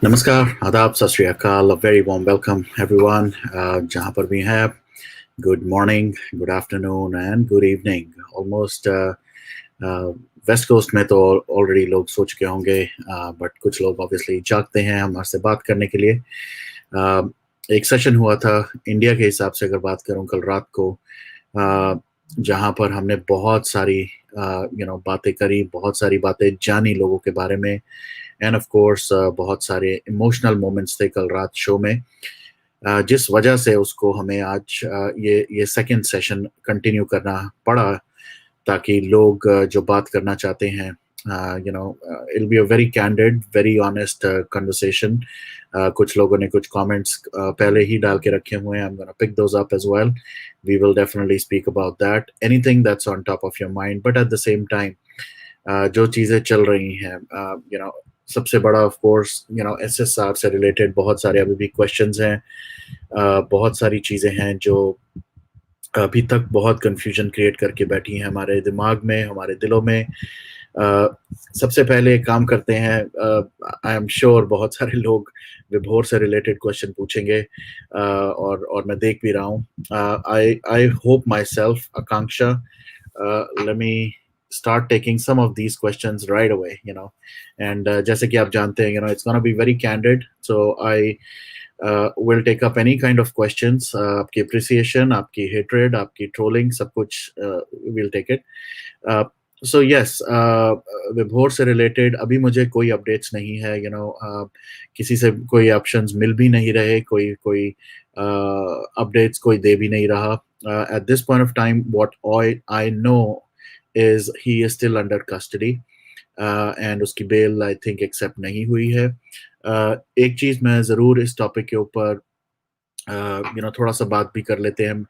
नमस्कार, आदाब, सत श्री अकाल, a very warm welcome everyone, जहाँ पर भी हैं आप. Good morning, good afternoon and good evening. Almost west coast में तो ऑलरेडी लोग सो चुके होंगे, बट कुछ लोग ऑब्वियसली जागते हैं हमारे से बात करने के लिए. एक सेशन हुआ था इंडिया के हिसाब से अगर बात करूं कल रात को, जहां पर हमने बहुत सारी बातें करी, बहुत सारी बातें जानी लोगों के बारे में. एंड ऑफ कोर्स बहुत सारे इमोशनल मोमेंट्स थे कल रात शो में, जिस वजह से उसको हमें आज ये सेकंड सेशन कंटिन्यू करना पड़ा, ताकि लोग जो बात करना चाहते हैं, it'll be a very candid, very honest conversation. कुछ लोगों ने कुछ comments पहले ही डाल के रखे हुए हैं. I'm gonna pick those up as well. We will definitely speak about that. Anything that's on top of your mind, but at the same time, जो चीज़ें चल रही हैं, सबसे बड़ा ऑफ कोर्स SSR से रिलेटेड बहुत सारे अभी भी क्वेश्चंस हैं. बहुत सारी चीज़ें हैं जो अभी तक बहुत कंफ्यूजन क्रिएट करके बैठी हैं हमारे दिमाग में, हमारे दिलों में. सबसे पहले काम करते हैं. आई एम श्योर बहुत सारे लोग विभोर से रिलेटेड क्वेश्चन पूछेंगे, और मैं देख भी रहा हूँ. I hope my self, Akanksha, let me start taking some of these questions right away, and जैसे कि आप जानते हैं, it's gonna be very candid, so I will take up any kind of questions. आपकी appreciation, आपकी hatred, आपकी trolling, सब कुछ we'll take it. So yes, विभोर से related अभी मुझे कोई updates नहीं है. किसी से कोई options मिल भी नहीं रहे, कोई updates कोई दे भी नहीं रहा. At this point of time, what I know is he is still under custody, and उसकी bail I think accept नहीं हुई है. एक चीज़ मैं ज़रूर इस टॉपिक के ऊपर थोड़ा सा बात भी कर लेते हैं.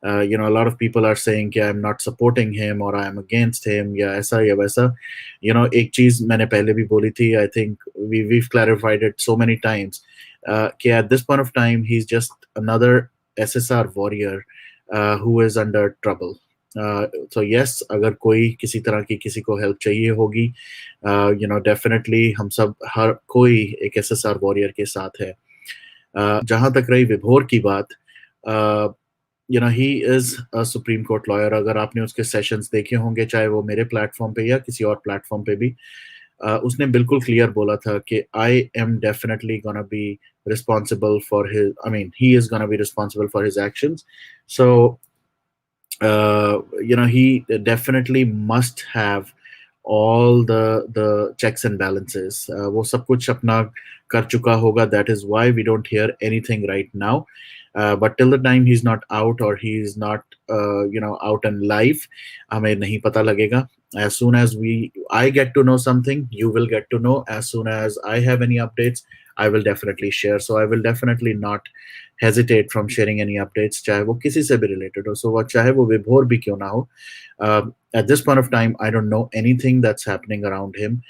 A lot of people are saying कि I'm not supporting him or I am against him, या ऐसा या वैसा. एक चीज़ मैंने पहले भी बोली थी, I think we've clarified it so many times, कि at this point of time he's just another SSR warrior who is under trouble. So yes, अगर कोई किसी तरह की किसी को हेल्प चाहिए होगी, डेफिनेटली हम सब, हर कोई एक SSR वॉरियर के साथ है. जहां तक रही विभोर की बात, ही is a supreme court lawyer. अगर आपने उसके सेशंस देखे होंगे, चाहे वो मेरे प्लेटफॉर्म पे या किसी और प्लेटफॉर्म पे भी, उसने बिल्कुल क्लियर बोला था कि I am definitely gonna be responsible for his, he is gonna be responsible for his actions. So he definitely must have all the checks and balances. वो सब कुछ अपना कर चुका होगा. That is why we don't hear anything right now. But till the time he's not out, or he's not out in life, हमें नहीं पता लगेगा. As soon as I get to know something, you will get to know. As soon as I have any updates, I will definitely share. So I will definitely not hesitate from sharing any updates, चाहे वो किसी से भी related हो. So वो चाहे वो विभोर भी क्यों ना हो. At this point of time, I don't know anything that's happening around him,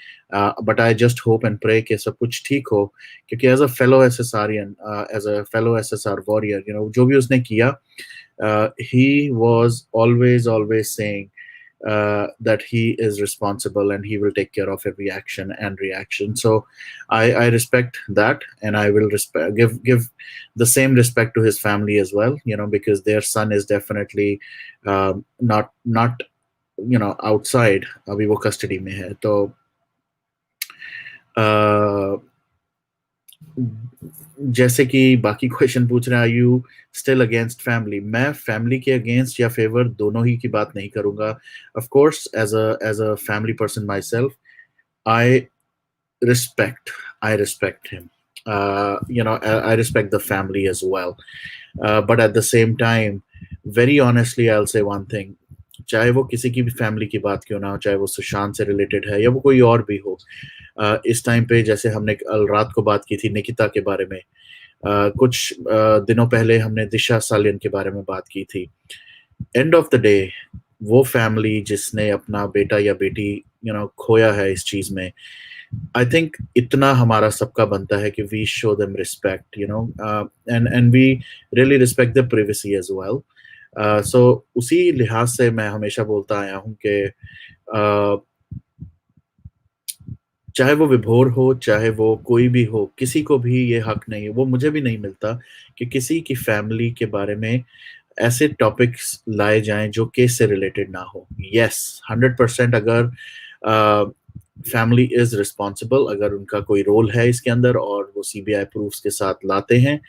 but I just hope and pray कि सब कुछ ठीक हो, क्योंकि as a fellow SSRian, as a fellow SSR warrior, जो भी उसने किया, he was always saying that he is responsible and he will take care of every action and reaction. So I respect that, and I will give the same respect to his family as well, because their son is definitely not outside. अभी वो custody में है. तो जैसे कि बाकी question पूछ रहे हैं, are you still against family? मैं फैमिली के अगेंस्ट या फेवर दोनों ही की बात नहीं करूंगा. Of course as a family person myself, I respect him. I respect the family as well, but at the same time, very honestly, I'll say one thing. चाहे वो किसी की भी फैमिली की बात क्यों ना हो, चाहे वो सुशांत से रिलेटेड है या वो कोई और भी हो, इस टाइम पे जैसे हमने कल रात को बात की थी निकिता के बारे में, कुछ दिनों पहले हमने दिशा सालियन के बारे में बात की थी. एंड ऑफ द डे, वो फैमिली जिसने अपना बेटा या बेटी खोया है इस चीज में, आई थिंक इतना हमारा सबका बनता है कि we show them respect, and we really respect the privacy as well. So उसी लिहाज से मैं हमेशा बोलता आया हूँ कि चाहे वो विभोर हो, चाहे वो कोई भी हो, किसी को भी ये हक नहीं है, वो मुझे भी नहीं मिलता कि किसी की फैमिली के बारे में ऐसे टॉपिक्स लाए जाएं जो केस से रिलेटेड ना हो। यस, 100% अगर फैमिली इज रिस्पॉन्सिबल, अगर उनका कोई रोल है इसके अंदर और वो सीबीआई प्रूफ्स के साथ लाते हैं,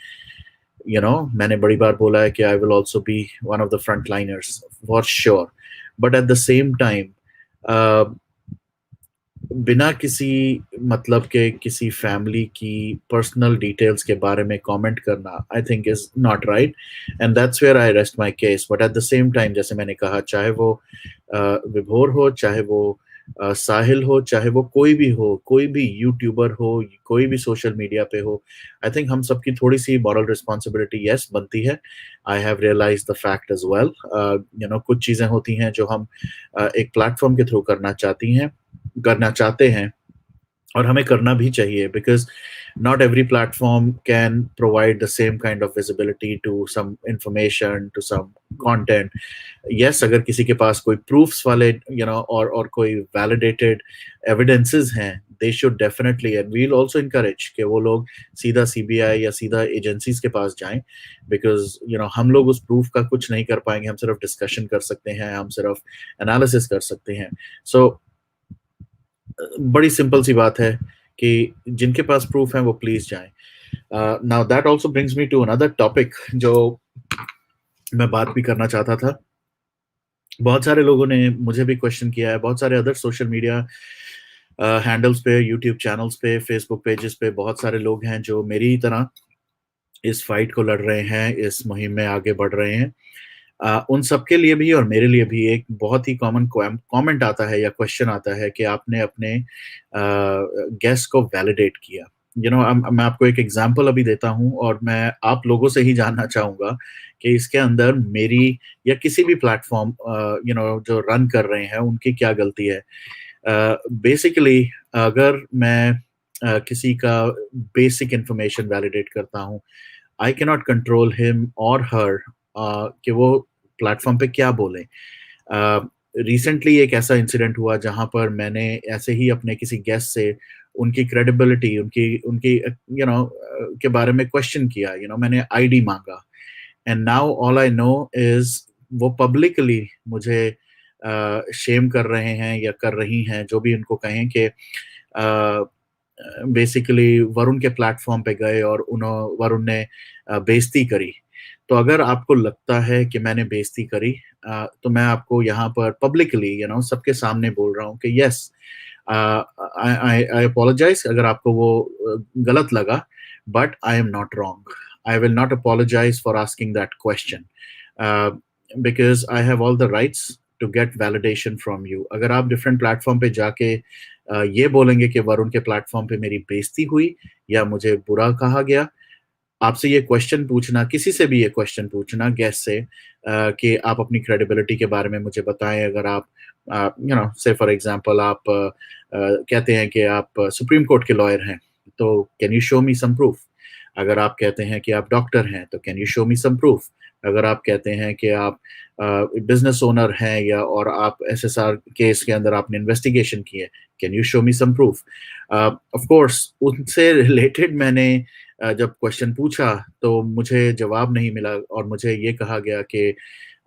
मैंने बड़ी बार बोला है कि I will also be one of the front liners for sure. But at the same time बिना किसी मतलब के किसी फैमिली की पर्सनल डिटेल्स के बारे में कमेंट करना I think is not right, and that's where I rest my case. But at the same time, जैसे मैंने कहा, चाहे वो विभोर हो, चाहे वो साहिल हो, चाहे वो कोई भी हो, कोई भी यूट्यूबर हो, कोई भी सोशल मीडिया पे हो, आई थिंक हम सबकी थोड़ी सी मॉरल रिस्पॉन्सिबिलिटी यस बनती है। I have realise the fact as well. कुछ चीज़ें होती हैं जो हम एक प्लेटफॉर्म के थ्रू करना चाहते हैं, और हमें करना भी चाहिए, because not every platform can provide the same kind of visibility to some information, to some content. Yes, अगर किसी के पास कोई proofs वाले और कोई validated evidences हैं, they should definitely, and we'll also encourage कि वो लोग सीधा सीबीआई या सीधा एजेंसीज के पास जाएं, because हम लोग उस प्रूफ का कुछ नहीं कर पाएंगे, हम सिर्फ डिस्कशन कर सकते हैं, हम सिर्फ एनालिसिस कर सकते हैं। सो बड़ी सिंपल सी बात है कि जिनके पास प्रूफ है वो प्लीज जाएं। Now that also brings me to another topic जो मैं बात भी करना चाहता था। बहुत सारे लोगों ने मुझे भी क्वेश्चन किया है, बहुत सारे अदर सोशल मीडिया हैंडल्स पे, यूट्यूब चैनल्स पे, फेसबुक पेजेस पे बहुत सारे लोग हैं जो मेरी ही तरह इस फाइट को लड़ रहे हैं, इस मुहिम में आगे बढ़ रहे हैं। उन सबके लिए भी और मेरे लिए भी एक बहुत ही कॉमन कमेंट आता है या क्वेश्चन आता है कि आपने अपने गेस्ट को वैलिडेट किया। मैं आपको एक एग्जांपल अभी देता हूं, और मैं आप लोगों से ही जानना चाहूंगा कि इसके अंदर मेरी या किसी भी प्लेटफॉर्म जो रन कर रहे हैं उनकी क्या गलती है। बेसिकली अगर मैं किसी का बेसिक इंफॉर्मेशन वैलिडेट करता हूं, आई कैनॉट कंट्रोल हिम और हर कि वो प्लेटफॉर्म पे क्या बोले। रिसेंटली एक ऐसा इंसिडेंट हुआ जहां पर मैंने ऐसे ही अपने किसी गेस्ट से उनकी क्रेडिबिलिटी, उनकी उनकी के बारे में क्वेश्चन किया। मैंने आईडी मांगा, and now all I know is वो पब्लिकली मुझे शेम कर रहे हैं या कर रही हैं, जो भी उनको कहें, कि बेसिकली वरुण के प्लेटफॉर्म पे गए और वरुण ने बेइज्जती करी। तो अगर आपको लगता है कि मैंने बेइज्जती करी, तो मैं आपको यहाँ पर पब्लिकली सबके सामने बोल रहा हूँ कि यस, आई अपोलोजाइज अगर आपको वो गलत लगा, but I am not wrong. I will not apologise for asking that question, because I have all the rights to get validation from you. अगर आप डिफरेंट प्लेटफॉर्म पे जाके ये बोलेंगे कि वरुण के प्लेटफॉर्म पे मेरी बेइज्जती हुई या मुझे बुरा कहा गया, आपसे ये क्वेश्चन पूछना, किसी से भी ये क्वेश्चन पूछना गेस्ट से, कि आप अपनी क्रेडिबिलिटी के बारे में मुझे बताएं। अगर आप से फॉर एग्जांपल आप कहते हैं कि आप सुप्रीम कोर्ट के लॉयर हैं, तो can you show me some proof. अगर आप कहते हैं कि आप डॉक्टर हैं, तो can you show me some proof. अगर आप कहते हैं कि आप बिजनेस ओनर हैं या और आप एसएसआर केस के अंदर आपने इन्वेस्टिगेशन की है, can you show me some proof. Of course उनसे रिलेटेड मैंने जब क्वेश्चन पूछा तो मुझे जवाब नहीं मिला, और मुझे ये कहा गया कि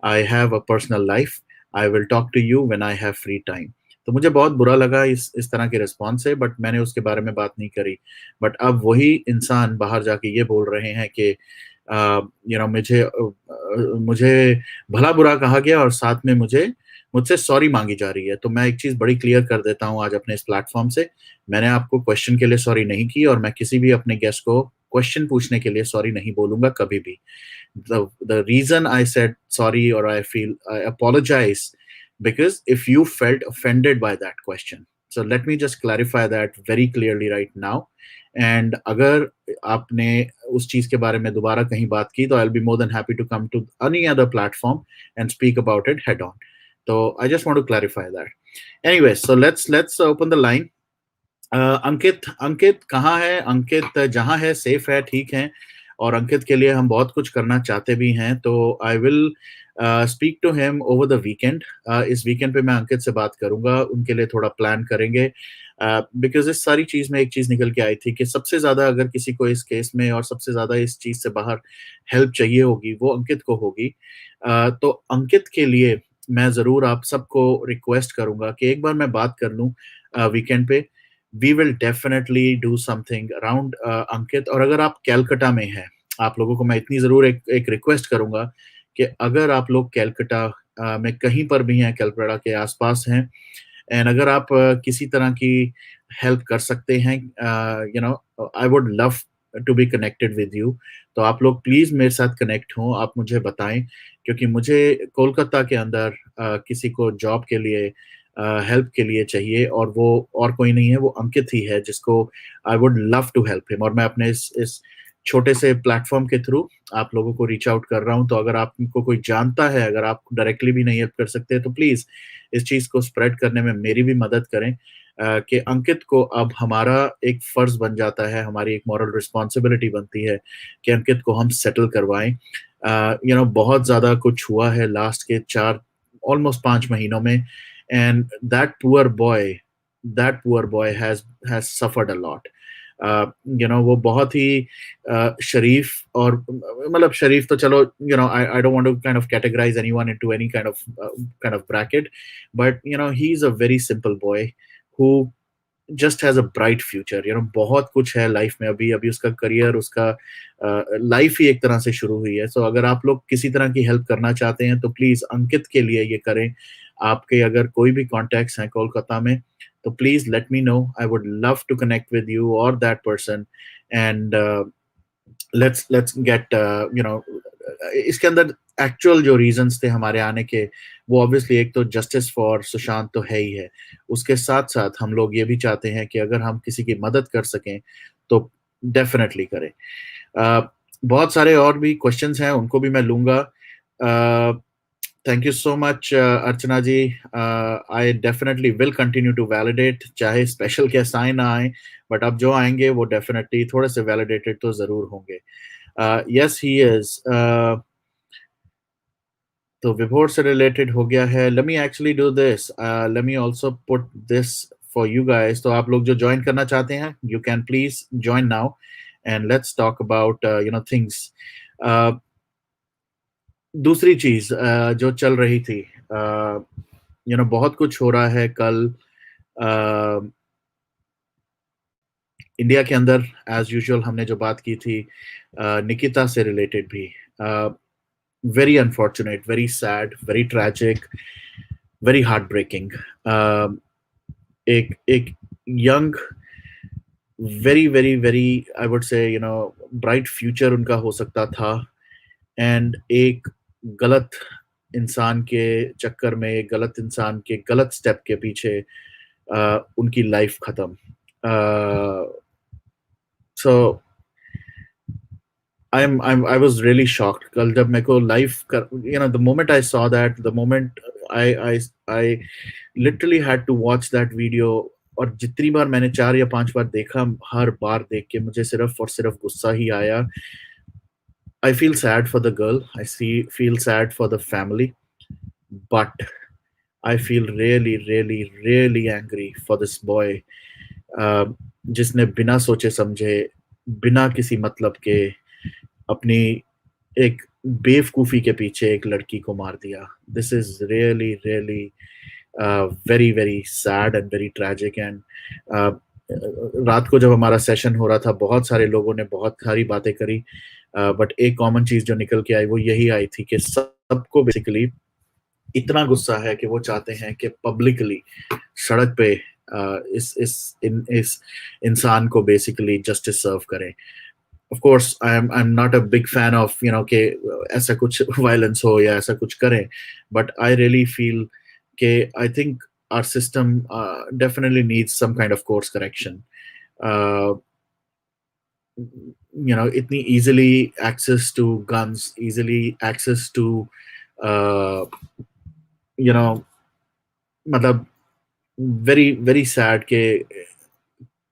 I have a personal life, I will talk to you when I have free time. तो मुझे बहुत बुरा लगा इस तरह के रिस्पॉन्स से, बट मैंने उसके बारे में बात नहीं करी। बट अब वही इंसान बाहर जाके ये बोल रहे हैं कि मुझे भला बुरा कहा गया और साथ में मुझसे सॉरी मांगी जा रही है। तो मैं एक चीज बड़ी क्लियर कर देता हूँ आज अपने इस प्लेटफॉर्म से, मैंने आपको क्वेश्चन के लिए सॉरी नहीं की, और मैं किसी भी अपने गेस्ट को क्वेश्चन पूछने के लिए सॉरी नहीं बोलूंगा कभी भी। the reason I said sorry or I apologize because if you felt offended by that question, so let me just clarify that very clearly right now. And अगर आपने उस चीज के बारे में दोबारा कहीं बात की, तो I'll be more than happy to come to any other platform and speak about it head on. So I just want to clarify that. Anyway, so let's open the line. अंकित कहाँ है? अंकित जहाँ है सेफ है, ठीक है, और अंकित के लिए हम बहुत कुछ करना चाहते भी हैं, तो I will speak to him over the weekend. इस वीकेंड पे मैं अंकित से बात करूंगा, उनके लिए थोड़ा प्लान करेंगे। बिकॉज इस सारी चीज में एक चीज निकल के आई थी कि सबसे ज्यादा अगर किसी को इस केस में और सबसे ज्यादा इस चीज से बाहर हेल्प चाहिए होगी वो अंकित को होगी। तो अंकित के लिए मैं जरूर आप सबको रिक्वेस्ट करूंगा कि एक बार मैं बात कर लूं वीकेंड पे। We will definitely do something around Ankit. और अगर आप कैलकाटा में हैं, आप लोगों को मैं इतनी जरूर एक रिक्वेस्ट करूंगा कि अगर आप लोग कैलकाटा में कहीं पर भी हैं, कैलकाटा के आसपास हैं, एंड अगर आप किसी तरह की हेल्प कर सकते हैं, you know, I would love to be connected with you. तो आप लोग प्लीज मेरे साथ कनेक्ट हों, आप मुझे बताएं, क्योंकि मुझे कोलकाता के अंदर किसी को जॉब के लिए हेल्प के लिए चाहिए, और वो और कोई नहीं है, वो अंकित ही है जिसको I would love to help him. और मैं अपने इस छोटे से प्लेटफॉर्म के थ्रू आप लोगों को रीच आउट कर रहा हूं। तो अगर आपको कोई जानता है, अगर आप डायरेक्टली भी नहीं हेल्प कर सकते, तो प्लीज इस चीज को स्प्रेड करने में मेरी भी मदद करें, कि अंकित को अब हमारा एक फर्ज बन जाता है, हमारी एक मॉरल रिस्पॉन्सिबिलिटी बनती है कि अंकित को हम सेटल करवाएं। यू नो, बहुत ज्यादा कुछ हुआ है लास्ट के 4 ऑलमोस्ट 5 महीनों में, and that poor boy has suffered a lot. You know, वो बहुत ही शरीफ, और मतलब शरीफ तो चलो, you know, I don't want to kind of categorise anyone into any kind of bracket, but you know, he is a very simple boy who just has a bright future. You know, बहुत कुछ है life में, अभी अभी उसका career, उसका life ही एक तरह से शुरू हुई है। सो अगर आप लोग किसी तरह की हेल्प करना चाहते हैं तो प्लीज अंकित के लिए ये करें। आपके अगर कोई भी कॉन्टेक्ट्स हैं कोलकाता में, तो please let me know. I would love to connect with you और that person, and let's get, you know, इसके अंदर एक्चुअल जो रीजंस थे हमारे आने के, वो ऑब्वियसली एक तो जस्टिस फॉर सुशांत तो है ही है, उसके साथ साथ हम लोग ये भी चाहते हैं कि अगर हम किसी की मदद कर सकें तो डेफिनेटली करें। बहुत सारे और भी क्वेश्चंस हैं, उनको भी मैं लूंगा। Thank you so much Archana ji. I definitely will continue to validate, चाहे स्पेशल गेस्ट आए ना आए, बट अब जो आएंगे वो डेफिनेटली थोड़े से वैलिडेटेड तो जरूर होंगे। Yes he is. तो विभोर से रिलेटेड हो गया है। Let me actually do this, let me also put this for you guys. तो आप लोग जो ज्वाइन करना चाहते हैं, you can please join now, and let's talk about you know things. दूसरी चीज जो चल रही थी, यू नो, बहुत कुछ हो रहा है कल इंडिया के अंदर। एज यूजुअल हमने जो बात की थी निकिता से रिलेटेड भी, very unfortunate, very sad, very tragic, very heart breaking. एक young, very very very, I would say, you know, bright future उनका हो सकता था, एंड एक गलत इंसान के चक्कर में, एक गलत इंसान के गलत स्टेप के पीछे उनकी लाइफ खत्म। सो I was really shocked कल जब मेरे को लाइव कर, you know, the moment I saw that, the moment I literally had to watch that video। और जितनी बार मैंने 4 या 5 बार देखा, हर बार देख के मुझे सिर्फ और सिर्फ गुस्सा ही आया। I feel sad for the girl, feel sad for the family, but I feel really really really angry for this boy, जिसने बिना सोचे समझे, बिना किसी मतलब के, अपनी एक बेवकूफी के पीछे एक लड़की को मार दिया। This is really really very very sad and very tragic. And रात को जब हमारा सेशन हो रहा था, बहुत सारे लोगों ने बहुत सारी बातें करी, बट एक कॉमन चीज जो निकल के आई वो यही आई थी कि सबको बेसिकली इतना गुस्सा है कि वो चाहते हैं कि पब्लिकली सड़क पे इस इंसान को बेसिकली जस्टिस सर्व करें। Of course I'm not a big fan of, you know, कि ऐसा कुछ वायलेंस हो या ऐसा कुछ करें, बट आई रियली फील कि I think our system definitely needs some kind of course correction. You know, itni easily access to guns, easily access to uh, you know, मतलब वेरी वेरी सैड के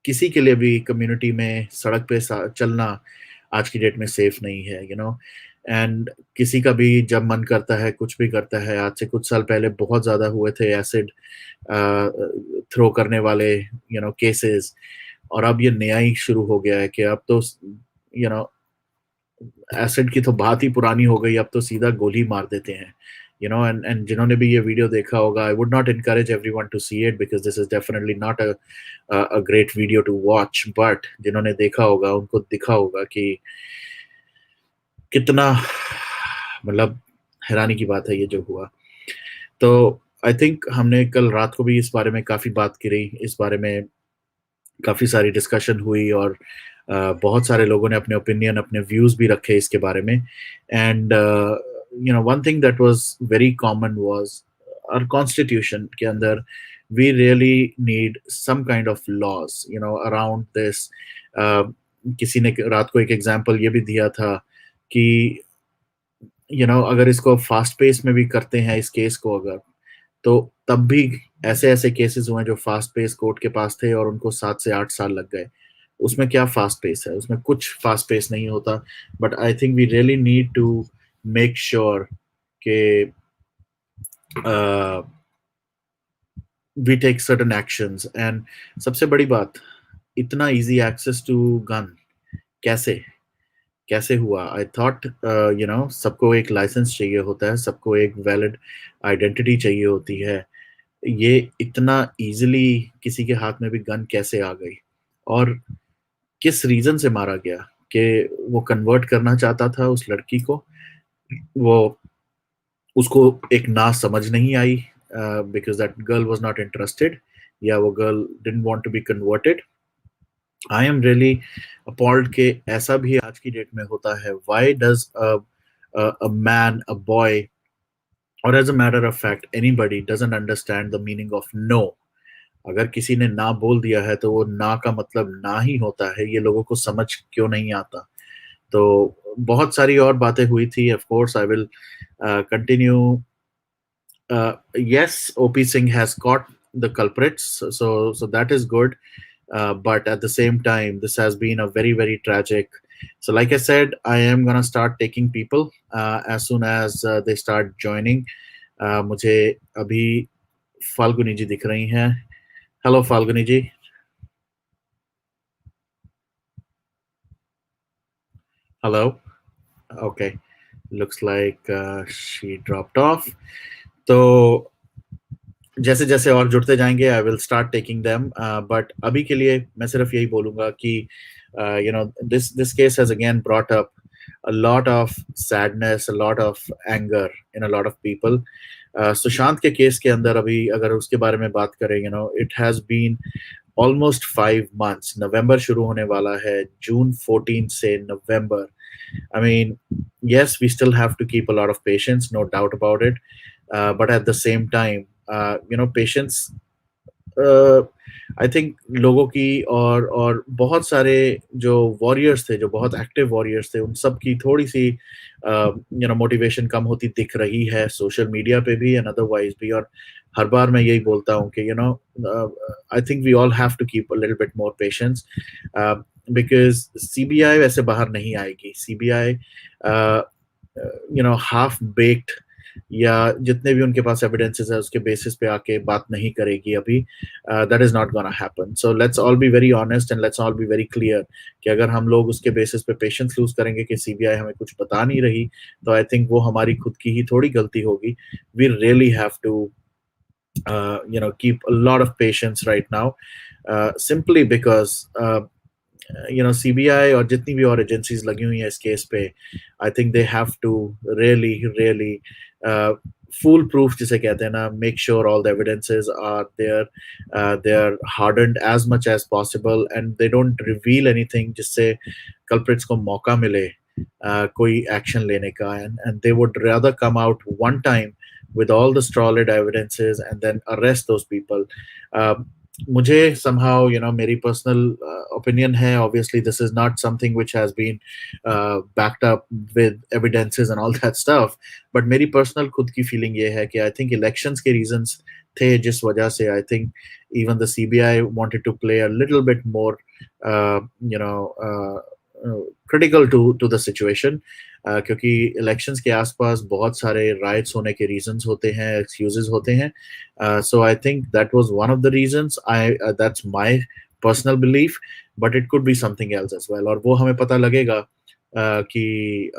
किसी के लिए भी community में सड़क पे चलना आज की डेट में सेफ नहीं है, यू नो। एंड किसी का भी जब मन करता है कुछ भी करता है। आज से कुछ साल पहले बहुत ज़्यादा हुए थे एसिड थ्रो करने वाले केसेस, और अब ये नया ही शुरू हो गया है कि अब तो यू नो एसिड की तो बात ही पुरानी हो गई, अब तो सीधा गोली मार देते हैं। एंड जिन्होंने भी ये वीडियो देखा होगा, I would not encourage everyone to see it because this is definitely not a great video to watch, but जिन्होंने देखा होगा उनको दिखा होगा कि कितना मतलब हैरानी की बात है ये जो हुआ। तो आई थिंक हमने कल रात को भी इस बारे में काफ़ी बात करी, इस बारे में काफ़ी सारी डिस्कशन हुई, और बहुत सारे लोगों ने अपने ओपिनियन, अपने व्यूज़ भी रखे इसके बारे में। And one thing that was very common was our constitution के अंदर we really need some kind of laws around this. किसी ने रात को एक एग्जांपल ये भी दिया था कि अगर इसको फास्ट पेस में भी करते हैं इस केस को अगर, तो तब भी ऐसे ऐसे केसेस हुए जो फास्ट पेस कोर्ट के पास थे और उनको 7 से 8 साल लग गए। उसमें क्या फास्ट पेस है? उसमें कुछ फास्ट पेस नहीं होता। But I think we really need to make sure के we take certain actions. And सबसे बड़ी बात, इतना इजी एक्सेस टू गन कैसे कैसे हुआ? आई थॉट सबको एक लाइसेंस चाहिए होता है, सबको एक वैलिड आइडेंटिटी चाहिए होती है। ये इतना इजीली किसी के हाथ में भी गन कैसे आ गई? और किस रीजन से मारा गया? कि वो कन्वर्ट करना चाहता था उस लड़की को, वो उसको एक ना समझ नहीं आई because that girl was not interested, या वो girl didn't want to be converted. I am really appalled के ऐसा भी आज की डेट में होता है। Why does a man, a boy, और as a matter of fact anybody doesn't understand the meaning of no? अगर किसी ने ना बोल दिया है तो वो ना का मतलब ना ही होता है। ये लोगों को समझ क्यों नहीं आता? तो बहुत सारी और बातें हुई थी। Of course I will continue. Yes, OP Singh has caught the culprits, so that is good. But at the same time, this has been a very tragic. So, like I said, I am gonna start taking people as soon as they start joining. मुझे अभी फाल्गुनी जी दिख रही हैं। Hello Falguni ji. Hello. Okay, looks like she dropped off. तो जैसे जैसे और जुड़ते जाएंगे I will start taking them, but अभी के लिए मैं सिर्फ यही बोलूंगा कि this case has again brought up a lot of sadness, a lot of anger in a lot of people. Sushant के केस के अंदर अभी अगर उसके बारे में बात करें, it has been almost 5 months। नवंबर शुरू होने वाला है, जून 14 से नवंबर। I mean, yes, we still have to keep a lot of patience, no doubt about it. But at the same time, patience, I think लोगों की और बहुत सारे जो वॉरियर्स थे, जो बहुत एक्टिव वॉरियर्स थे, उन सब की थोड़ी सी मोटिवेशन कम होती दिख रही है सोशल मीडिया पे भी एंड अदरवाइज भी। और हर बार मैं यही बोलता हूँ कि I think we all have to keep a little bit more patience, because CBI वैसे बाहर नहीं आएगी। सीबीआई हाफ बेक्ड या जितने भी उनके पास एविडेंसेस है उसके बेसिस पे आके बात नहीं करेगी अभी। That is not gonna happen. So let's all be very honest and let's all be very clear कि अगर हम लोग उसके बेसिस पे पेशेंस लूज करेंगे कि सीबीआई हमें कुछ बता नहीं रही, तो आई थिंक वो हमारी खुद की ही थोड़ी गलती होगी। We really have to keep a lot of patience right now, simply because CBI और जितनी भी और एजेंसीज लगी हुई हैं इस केस पे, I think they have to really foolproof जिसे कहते हैं ना, make sure all the evidences are there, they are hardened as much as possible and they don't reveal anything जिससे कल्प्रिट्स को मौका मिले कोई एक्शन लेने का, and they would rather come out one time with all the stolid evidences and then arrest those people. मुझे somehow मेरी personal opinion है, obviously this is not something which has been backed up with evidences and all that stuff, but मेरी personal खुद की feeling ये है कि I think elections के reasons थे जिस वजह से I think even the CBI wanted to play a little bit more critical to the situation. क्योंकि इलेक्शंस के आसपास बहुत सारे राइट्स होने के रीजंस होते हैं, एक्सक्यूजेस होते हैं. So I think that was one of the reasons. I that's my personal belief, but it could be something else as well. और वो हमें पता लगेगा कि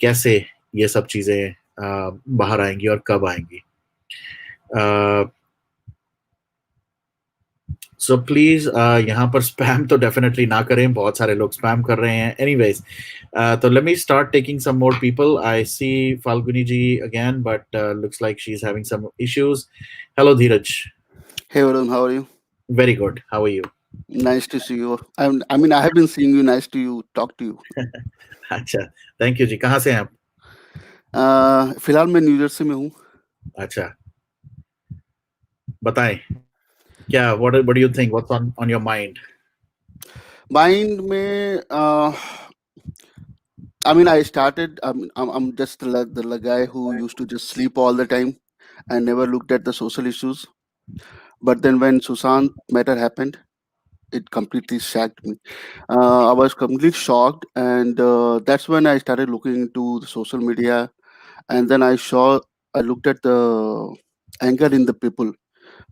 कैसे ये सब चीजें बाहर आएंगी और कब आएंगी. सो प्लीज यहाँ पर स्पैम तो डेफिनेटली ना करें, बहुत सारे लोग स्पैम कर रहे हैं. एनीवेज, तो let me start taking some more people. I see Falguni ji again, but looks like she is having some issues. Hello Dheeraj. Hey Varun, how are you? Very good, how are you? Nice to see you. I mean, I have been seeing you. Nice to you. Talk to you. अच्छा, thank you जी. कहाँ से हैं आप? फिलहाल मैं new Jersey में हूँ. अच्छा, बताएं क्या, what do you think, what's on your mind? Mind में I mean, I started. I'm just the guy who used to just sleep all the time and never looked at the social issues. But then when Sushant matter happened, it completely shocked me. I was completely shocked, and that's when I started looking into the social media. And then I looked at the anger in the people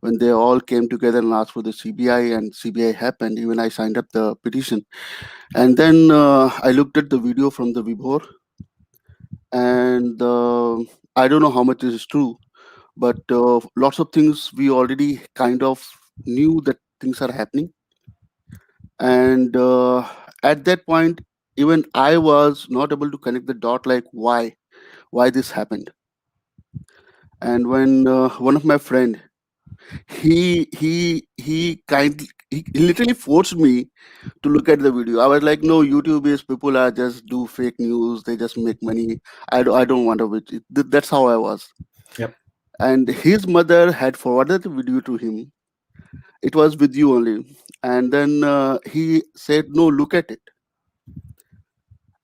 when they all came together and asked for the CBI, and CBI happened. Even I signed up the petition, and then I looked at the video from the Vibhor, and I don't know how much is true, but lots of things we already kind of knew that things are happening, and at that point, even I was not able to connect the dot, like why this happened. And when one of my friend, he literally forced me to look at the video. I was like, no, YouTube is people are just do fake news. They just make money. I don't want to watch it. That's how I was. Yep. And his mother had forwarded the video to him. It was with you only. And then he said, no, look at it.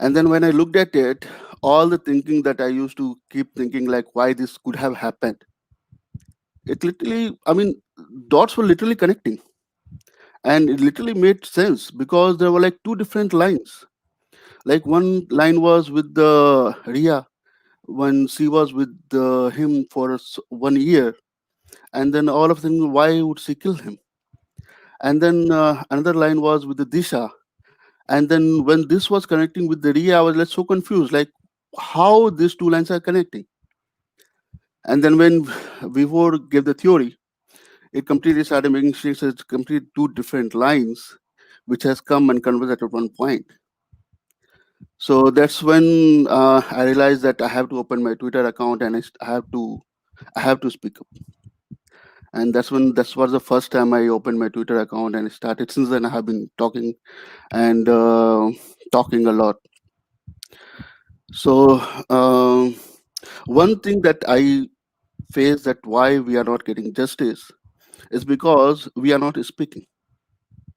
And then when I looked at it, all the thinking that I used to keep thinking, like why this could have happened, it literally, I mean, dots were literally connecting. And it literally made sense because there were like two different lines. Like one line was with the Ria when she was with him for 1 year, and then all of them, why would she kill him? And then another line was with the Disha, and then when this was connecting with the Ria, I was like so confused, like how these two lines are connecting. And then when Vivor gave the theory, it completely started making sense. It's complete two different lines, which has come and converged at one point. So that's when I realized that I have to open my Twitter account and I have to speak up. And that was the first time I opened my Twitter account and started. Since then, I have been talking and talking a lot. So one thing that I face, that why we are not getting justice, is because we are not speaking.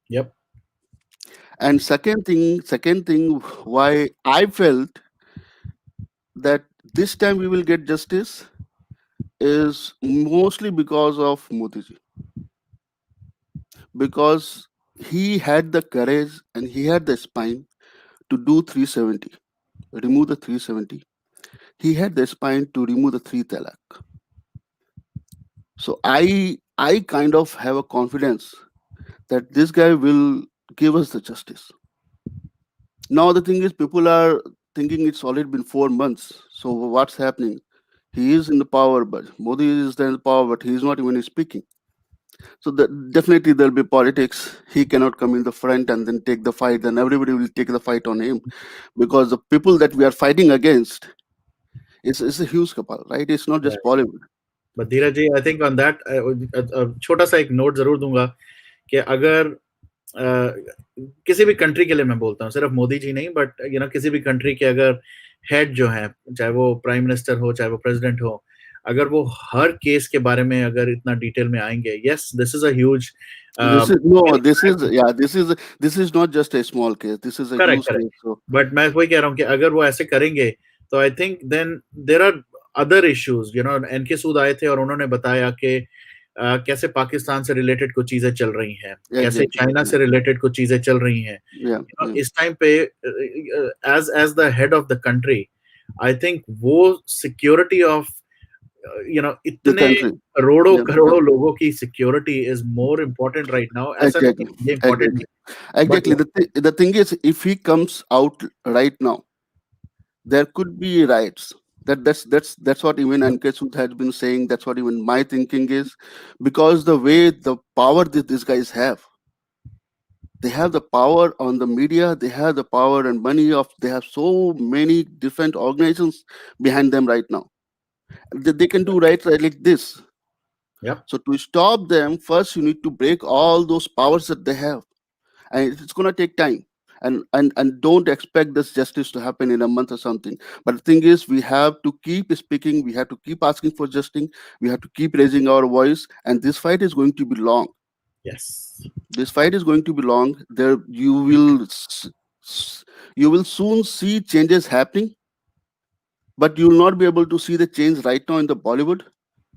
Yep. And second thing, why I felt that this time we will get justice is mostly because of Modi ji, because he had the courage and he had the spine to do 370, remove the 370. He had the spine to remove the three talak. So I kind of have a confidence that this guy will give us the justice. Now the thing is, people are thinking it's already been 4 months. So what's happening? He is in the power, but Modi is in the power, but he is not even speaking. So definitely there'll be politics. He cannot come in the front and then take the fight. Then everybody will take the fight on him, because the people that we are fighting against is a huge kapal, right? It's not just Bollywood. But Dheeraj ji, I think on that छोटा सा एक note जरूर दूंगा कि अगर किसी भी country के लिए मैं बोलता हूँ, सिर्फ मोदी जी नहीं, बट किसी भी कंट्री के अगर हेड जो है, चाहे वो प्राइम मिनिस्टर हो, चाहे वो प्रेसिडेंट हो, अगर वो हर केस के बारे में अगर इतना डिटेल में आएंगे, yes, this is a huge. This is not just a small case. This is a correct, huge correct. case. So but मैं वही कह रहा हूँ कि अगर वो ऐसे करेंगे तो I think then there are other issues. NK Sood आए थे और उन्होंने बताया कि कैसे पाकिस्तान से रिलेटेड कुछ चीजें चल रही हैं, कैसे Exactly. चाइना से रिलेटेड कुछ चीजें चल रही हैं, Yeah. Yeah. इस टाइम पे as as the head of the country, I think वो सिक्योरिटी ऑफ The इतने country. करोड़ों Yeah. करोड़ों लोगों की security is more important right now. ऐसा नहीं Exactly. है ये इम्पोर्टेंट Exactly. है, but Exactly. The thing is, if he comes out right now, there could be riots. That's what even Ankesut has been saying. That's what even my thinking is, because the way the power that these guys have, they have the power on the media, they have the power and money of, they have so many different organizations behind them right now. They can do right like this. yeah, So to stop them, first you need to break all those powers that they have, and it's going to take time. And don't expect this justice to happen in a month or something. But the thing is, we have to keep speaking, we have to keep asking for justice, we have to keep raising our voice, and this fight is going to be long. yes, This fight is going to be long. There you will soon see changes happening, but you will not be able to see the change right now in the Bollywood.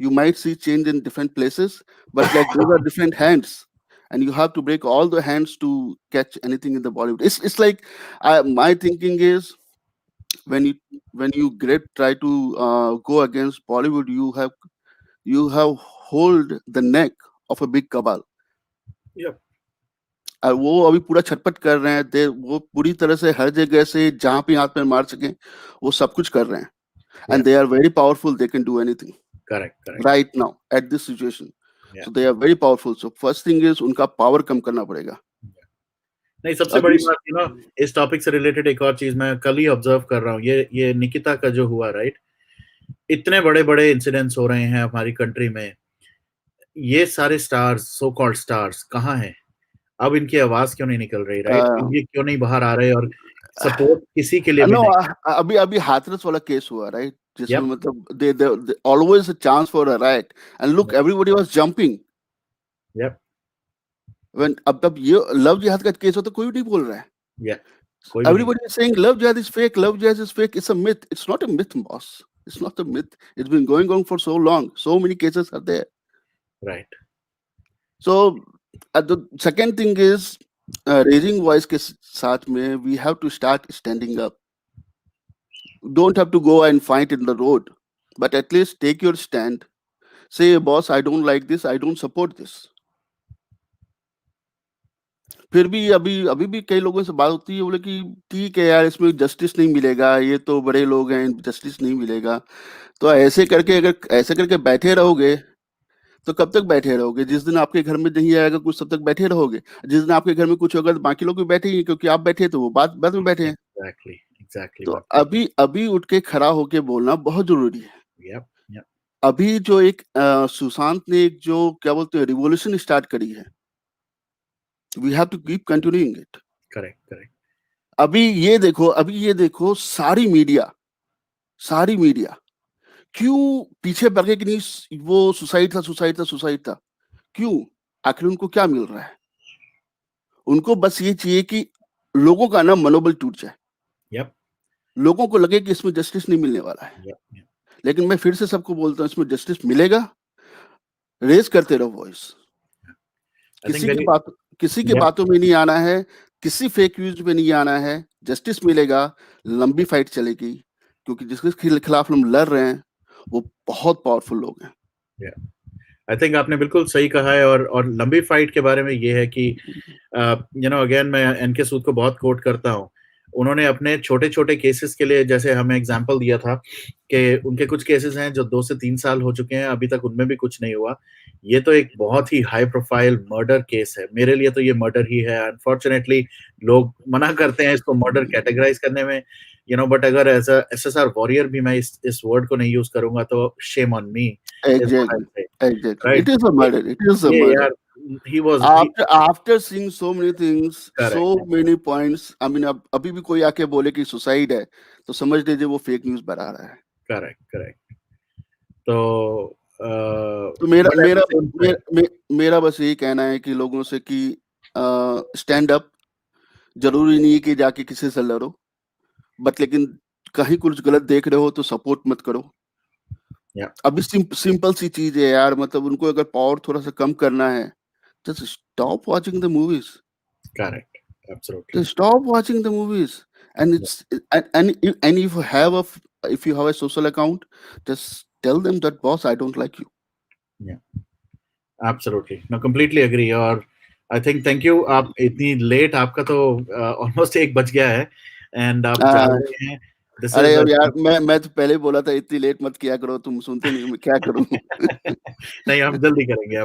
You might see change in different places, but like those are different hands, and you have to break all the hands to catch anything in the Bollywood. It's like, my thinking is, when you great try to go against Bollywood, you have hold the neck of a big cabal. yeah, वो अभी पूरा छटपट कर रहे हैं, वो पूरी तरह से हर जगह से जहाँ पे हाथ में मार सकें वो सब कुछ कर रहे हैं. yeah, And they are very powerful, they can do anything correct, correct, right now at this situation. yeah. So they are very powerful. So first thing is उनका पावर कम करना पड़ेगा. नहीं, सबसे अभी बड़ी बात इस टॉपिक से रिलेटेड एक और चीज मैं कल ही ऑब्जर्व कर रहा हूँ, ये निकिता का जो हुआ, राइट, इतने बड़े बड़े इंसिडेंट्स हो रहे हैं हमारी कंट्री में, ये सारे स्टार्स, सो कॉल्ड स्टार्स कहाँ हैं? अब इनकी आवाज क्यों नहीं निकल रही, राइट? अब ये क्यों नहीं बाहर आ रहे, और सपोर्ट किसी के लिए भी नो, नहीं. अभी अभी हाथरस वाला केस हुआ, राइट, जिसमें Yep, मतलब they always a chance for a riot, and look, everybody was jumping yep, when अब ये लव जिहाद का केस हो तो कोई नहीं बोल रहा है. yeah, कोई भी नहीं. Everybody is saying love jihad is fake, love jihad is fake. It's a myth. It's not a myth, boss. It's not a myth. It's been going on for so long. So many cases are there. Right. So the second thing is, raising voice के साथ में we have to start standing up. Don't have to go and fight in the road, but at least take your stand. Say, boss, I don't like this, I don't support this. फिर भी अभी अभी भी कई लोगों से बात होती है, बोले कि ठीक है यार, इसमें जस्टिस नहीं मिलेगा, ये तो बड़े लोग हैं, जस्टिस नहीं मिलेगा. तो ऐसे करके अगर ऐसे करके बैठे रहोगे तो कब तक बैठे रहोगे? जिस दिन आपके घर में नहीं आएगा कुछ, तब तक बैठे रहोगे. जिस दिन आपके घर में कुछ होगा तो बाकी लोग भी बैठे ही, क्योंकि आप बैठे तो वो बाद में बैठे हैं. Exactly, exactly. तो बात सही. अभी अभी उठ के खड़ा होके बोलना बहुत जरूरी है. Yep, yep, अभी जो एक सुशांत ने एक जो क्या बोलते हैं रिवॉल्यूशन स्टार्ट करी है, we have to keep continuing it. correct, correct. अभी ये देखो सारी मीडिया क्यों पीछे पड़ गई कि नहीं, वो सुसाइड था. क्यों? आखिर उनको क्या मिल रहा है? उनको बस ये चाहिए कि लोगों का ना मनोबल टूट जाए, Yep, लोगों को लगे कि इसमें जस्टिस नहीं मिलने वाला है. yep, yep. लेकिन मैं फिर से सबको बोलता हूँ, इसमें जस्टिस मिलेगा. रेस करते रहो वॉइस. I think very, किसी की yep, बातों में नहीं आना है, किसी फेक न्यूज में नहीं आना है. जस्टिस मिलेगा, लंबी फाइट चलेगी, क्योंकि जिसके खिलाफ हम लड़ रहे हैं वो बहुत पावरफुल लोग हैं. yeah. I think आपने बिल्कुल सही कहा है, और लंबी फाइट के बारे में ये है कि अगेन मैं एनके सूद को बहुत कोट करता हूँ. उन्होंने अपने छोटे छोटे केसेस के लिए, जैसे हमें एग्जांपल दिया था कि उनके कुछ केसेस हैं जो 2 से 3 साल हो चुके हैं, अभी तक उनमें भी कुछ नहीं हुआ. ये तो एक बहुत ही हाई प्रोफाइल मर्डर केस है. मेरे लिए तो ये मर्डर ही है. अनफॉर्चुनेटली लोग मना करते हैं इसको मर्डर कैटेगराइज करने में, बट अगर एज अ एसएसआर वॉरियर भी मैं इस वर्ड को नहीं यूज करूंगा तो shame on me. Exactly. Right? It is a murder. It is a Yeah, murder. yeah. He was. After seeing so many things, Correct. so many points, I mean, अभी भी कोई आके बोले कि सुसाइड है तो समझ लीजिए वो फेक न्यूज बढ़ा रहा है. Correct, correct. तो तो मेरा but at मेरा the same time, मेरा बस यही कहना है कि लोगों से कि स्टैंड अप. जरूरी नहीं है कि जाके किसी से लड़ो, बट लेकिन कहीं कुछ गलत देख रहे हो तो सपोर्ट मत करो. Yeah. अभी सिंपल सी चीज है यार, मतलब उनको अगर पावर थोड़ा सा कम करना है, just stop watching the movies. Correct. Absolutely. Just stop watching the movies. And Yeah. it's and if you have if you have a social account, just tell them that, boss, I don't like you. Yeah. Absolutely. No, completely agree. और I think thank you. आप इतनी late, आपका तो almost 1 बज गया है and आप जाग हाँ, रहे हैं. This अरे is a अब यार, मैं तो पहले ही बोला था इतनी लेट मत किया करो, तुम सुनते नहीं, मैं क्या करूं? नहीं, हम जल्दी करेंगे.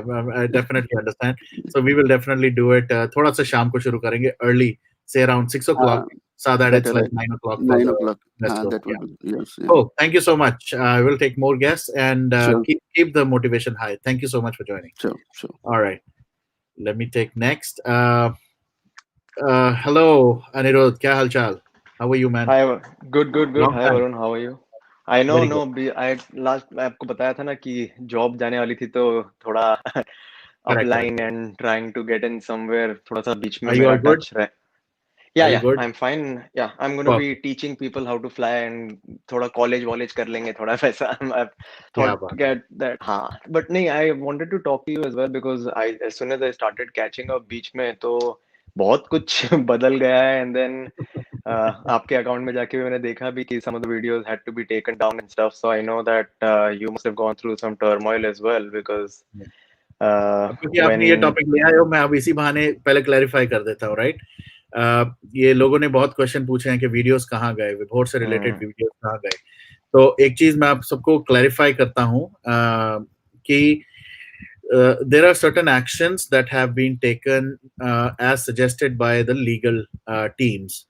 I definitely understand. So we will definitely do it. थोड़ा सा शाम को शुरू करेंगे early, say around 6 o'clock, हाँ, so that it's better, like right? 9 o'clock for 9 the o'clock. West हाँ, Coast. that will Yeah. be, yes, yeah. Oh, thank you so much. I will take more guests and Sure, keep the motivation high. Thank you so much for joining. sure, sure. All right. Let me take next. Hello, Anirudh. क्या हाल चाल? How are you, man? Hi good good good Long hi time. Varun how are you I know Very no good. I last मैं आपको बताया था ना कि job जाने वाली थी तो थोड़ा Correct, correct. Upline and trying to get in somewhere थोड़ा सा बीच में Are you मेरा all good? टच रहे Are you या good? आई एम फाइन या I am gonna be Perfect. Teaching people how to fly and थोड़ा college वॉलेज कर लेंगे थोड़ा वैसा आई क्या थॉट बात है. गेट दैट हाँ बट नहीं I wanted to talk to you as well because I as soon as I started catching up बीच में तो बहुत कुछ बदल गया है एंड देन आपके अकाउंट में जाके भी मैंने देखा भी कि some of the videos had to be taken down and stuff so I know that you must have gone through some turmoil as well because अब क्योंकि when आपने ये टॉपिक ले आए हो, मैं अब इसी बहाने पहले क्लैरिफाई कर देता हूँ, राइट. ये लोगों ने बहुत क्वेश्चन पूछे हैं कि वीडियोस कहाँ गए, विभोर से रिलेटेड mm, वीडियोस कहाँ गए. तो एक चीज मैं आप सबको क्लैरिफाई करता हूँ कि there are certain actions that have been taken as suggested by the legal teams.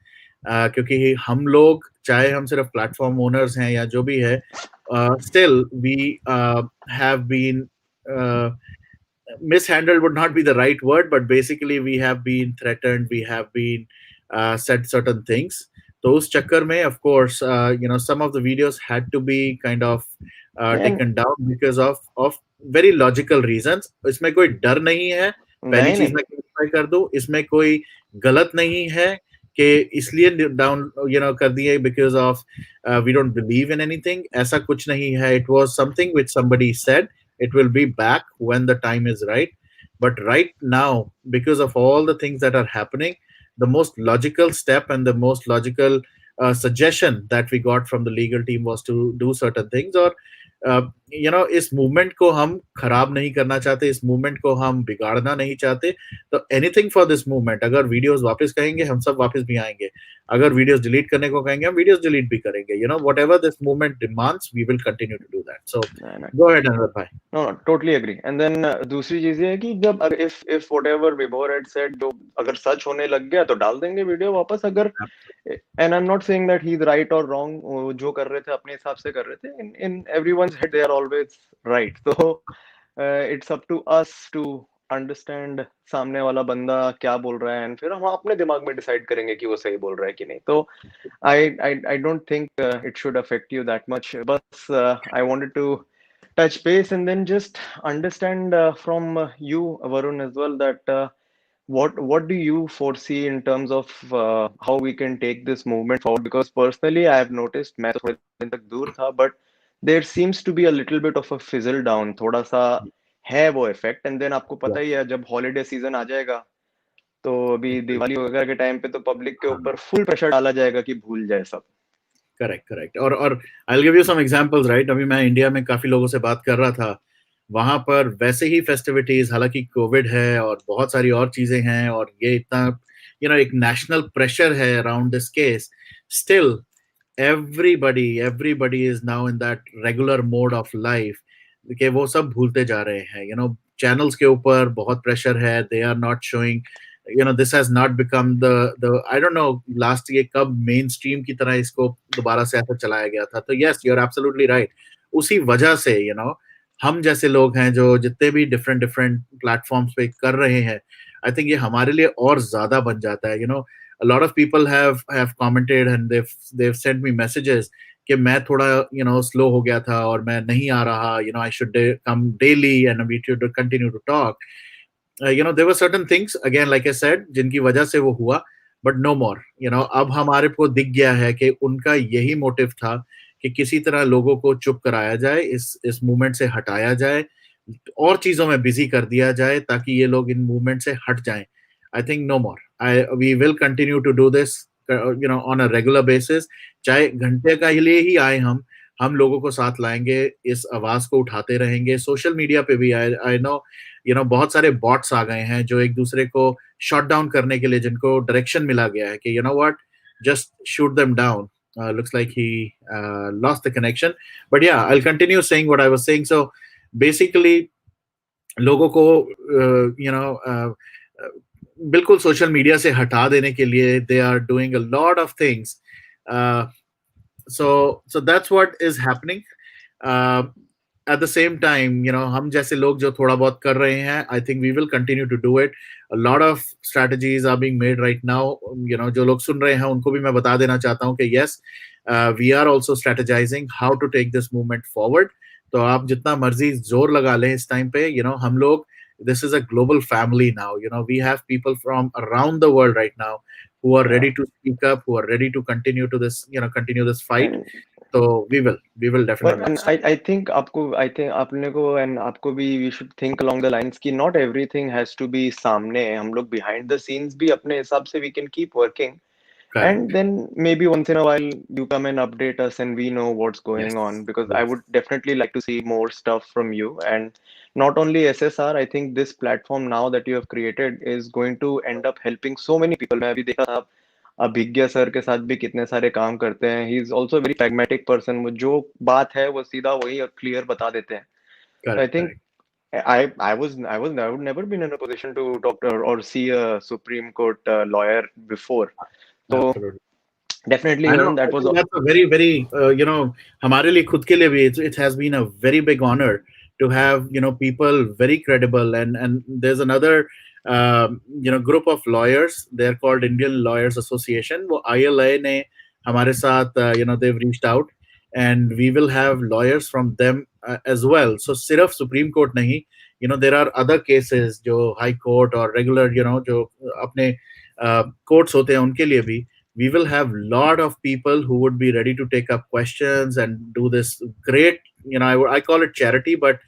क्योंकि हम लोग चाहे हम सिर्फ प्लेटफॉर्म ओनर्स हैं या जो भी है, still we have been mishandled would not be the right word, but basically we have been threatened, we have been said certain things. तो उस चक्कर में of course some of the videos had to be kind of and taken down because of very logical reasons. इसमें कोई डर नहीं है, पहली नहीं चीज नहीं मैं क्लैरिफाई कर दूं, इसमें कोई गलत नहीं है कि इसलिए डाउन कर दिए because of we don't believe in anything. ऐसा कुछ नहीं है. It was something which somebody said. It will be back when the time is right. But right now, because of all the things that are happening, the most logical step and the most logical suggestion that we got from the legal team was to do certain things. Or इस movement को हम खराब नहीं करना चाहते, इस movement को हम बिगाड़ना नहीं चाहते. तो एनीथिंग फॉर दिस मूवमेंट. अगर वीडियोस वापस कहेंगे, हम सब वापस भी आएंगे. अगर वीडियोस डिलीट करने को कहेंगे, हम वीडियोस डिलीट भी करेंगे. Whatever this movement demands, we will continue to do that. So नहीं गो अहेड अनवर भाई. no no totally agree and then दूसरी चीज ये है कि जब if whatever Vibhor had said जो अगर सच होने लग गया तो डाल देंगे वीडियो वापस अगर and I'm not saying that he's right or wrong वो जो कर रहे थे अपने हिसाब से कर रहे थे in everyone's head they are always right so it's up to us to understand सामने वाला बंदा क्या बोल रहा है and फिर हम अपने दिमाग में डिसाइड करेंगे कि वो सही बोल रहा है कि नहीं तो I don't think it should affect you that much बस I wanted to touch base and then just understand from you Varun as well that what do you foresee in terms of how we can take this movement forward because personally I have noticed मैं तो थोड़े दिन तक दूर था but there seems to be a little bit of a fizzle down थोड़ा सा है वो effect and then आपको पता ही है जब holiday season आ जाएगा तो अभी दिवाली वगैरह के टाइम पे तो पब्लिक के ऊपर फुल प्रेशर डाला जाएगा कि भूल जाए सब करेक्ट करेक्ट. और I will give you some examples, right. अभी मैं इंडिया में काफी लोगों से बात कर रहा था. वहां पर वैसे ही फेस्टिविटीज, हालांकि कोविड है और बहुत सारी और चीजें हैं और ये इतना एक नेशनल प्रेशर है around this case, still everybody is now in that regular mode of life कि वो सब भूलते जा रहे हैं. चैनल्स के ऊपर बहुत प्रेशर है. They are not showing, this has not become the I don't know लास्ट ये कब मेन स्ट्रीम की तरह इसको दोबारा से ऐसा चलाया गया था. तो yes, you are absolutely right. उसी वजह से हम जैसे लोग हैं जो जितने भी डिफरेंट डिफरेंट प्लेटफॉर्म्स पे कर रहे हैं, आई थिंक ये हमारे लिए और ज्यादा बन जाता है. A lot of people have commented and they've sent me messages कि मैं थोड़ा स्लो हो गया था और मैं नहीं आ रहा. I should come daily and we should continue to talk. There were certain things, again like I said, जिनकी वजह से वो हुआ, but no more. अब हमारे को दिख गया है कि उनका यही मोटिव था कि किसी तरह लोगों को चुप कराया जाए, इस मूवमेंट से हटाया जाए, और चीजों में बिजी कर दिया जाए ताकि ये लोग इन मूवमेंट से हट जाएं. I think no more. We will continue to do this on a regular basis. चाहे घंटे का लिए ही आए, हम लोगों को साथ लाएंगे, इस आवाज को उठाते रहेंगे. सोशल मीडिया पे भी आई नो बहुत सारे बॉट्स आ गए हैं जो एक दूसरे को शॉट डाउन करने के लिए, जिनको डायरेक्शन मिला गया है कि what, just shoot them down. Looks like he lost the connection. But yeah, I'll continue saying what I was saying. So basically, लोगों को बिल्कुल सोशल मीडिया से हटा देने के लिए they are doing a lot of things. So that's what is happening. At the same time, हम जैसे लोग जो थोड़ा बहुत कर रहे हैं, I think we will continue to do it. A lot of strategies are being made right now. जो लोग सुन रहे हैं उनको भी मैं बता देना चाहता हूँ कि yes, we are also strategizing how to take this movement forward. तो आप जितना मर्जी जोर लगा लें इस टाइम पे, हम लोग, this is a global family now. We have people from around the world right now who are ready to speak up, who are ready to continue to this, continue this fight. And So we will definitely. and I think आपने को and आपको भी we should think along the lines कि not everything has to be सामने. हम लोग behind the scenes भी अपने हिसाब से we can keep working. Correct. And then maybe once in a while you come and update us and we know what's going Yes. on, because Yes. I would definitely like to see more stuff from you. And not only SSR, I think this platform now that you have created is going to end up helping so many people. मैं अभी देखा था अभिज्ञा sir के साथ भी कितने सारे काम करते हैं. He is also very pragmatic person. वो जो बात है वो सीधा वही क्लियर बता देते हैं. So I Correct. think I would never been in a position to talk to or see a Supreme Court lawyer before. So Absolutely. definitely, I know. that I was think that's a very, very, हमारे लिए खुद के लिए भी it has been a very big honor to have people very credible, and there's another group of lawyers. They're called Indian Lawyers Association. वो ILA ने हमारे साथ they've reached out, and we will have lawyers from them as well. So सिर्फ Supreme Court नहीं, there are other cases जो High Court और regular जो अपने courts होते हैं उनके लिए भी. We will have a lot of people who would be ready to take up questions and do this great, I call it charity, but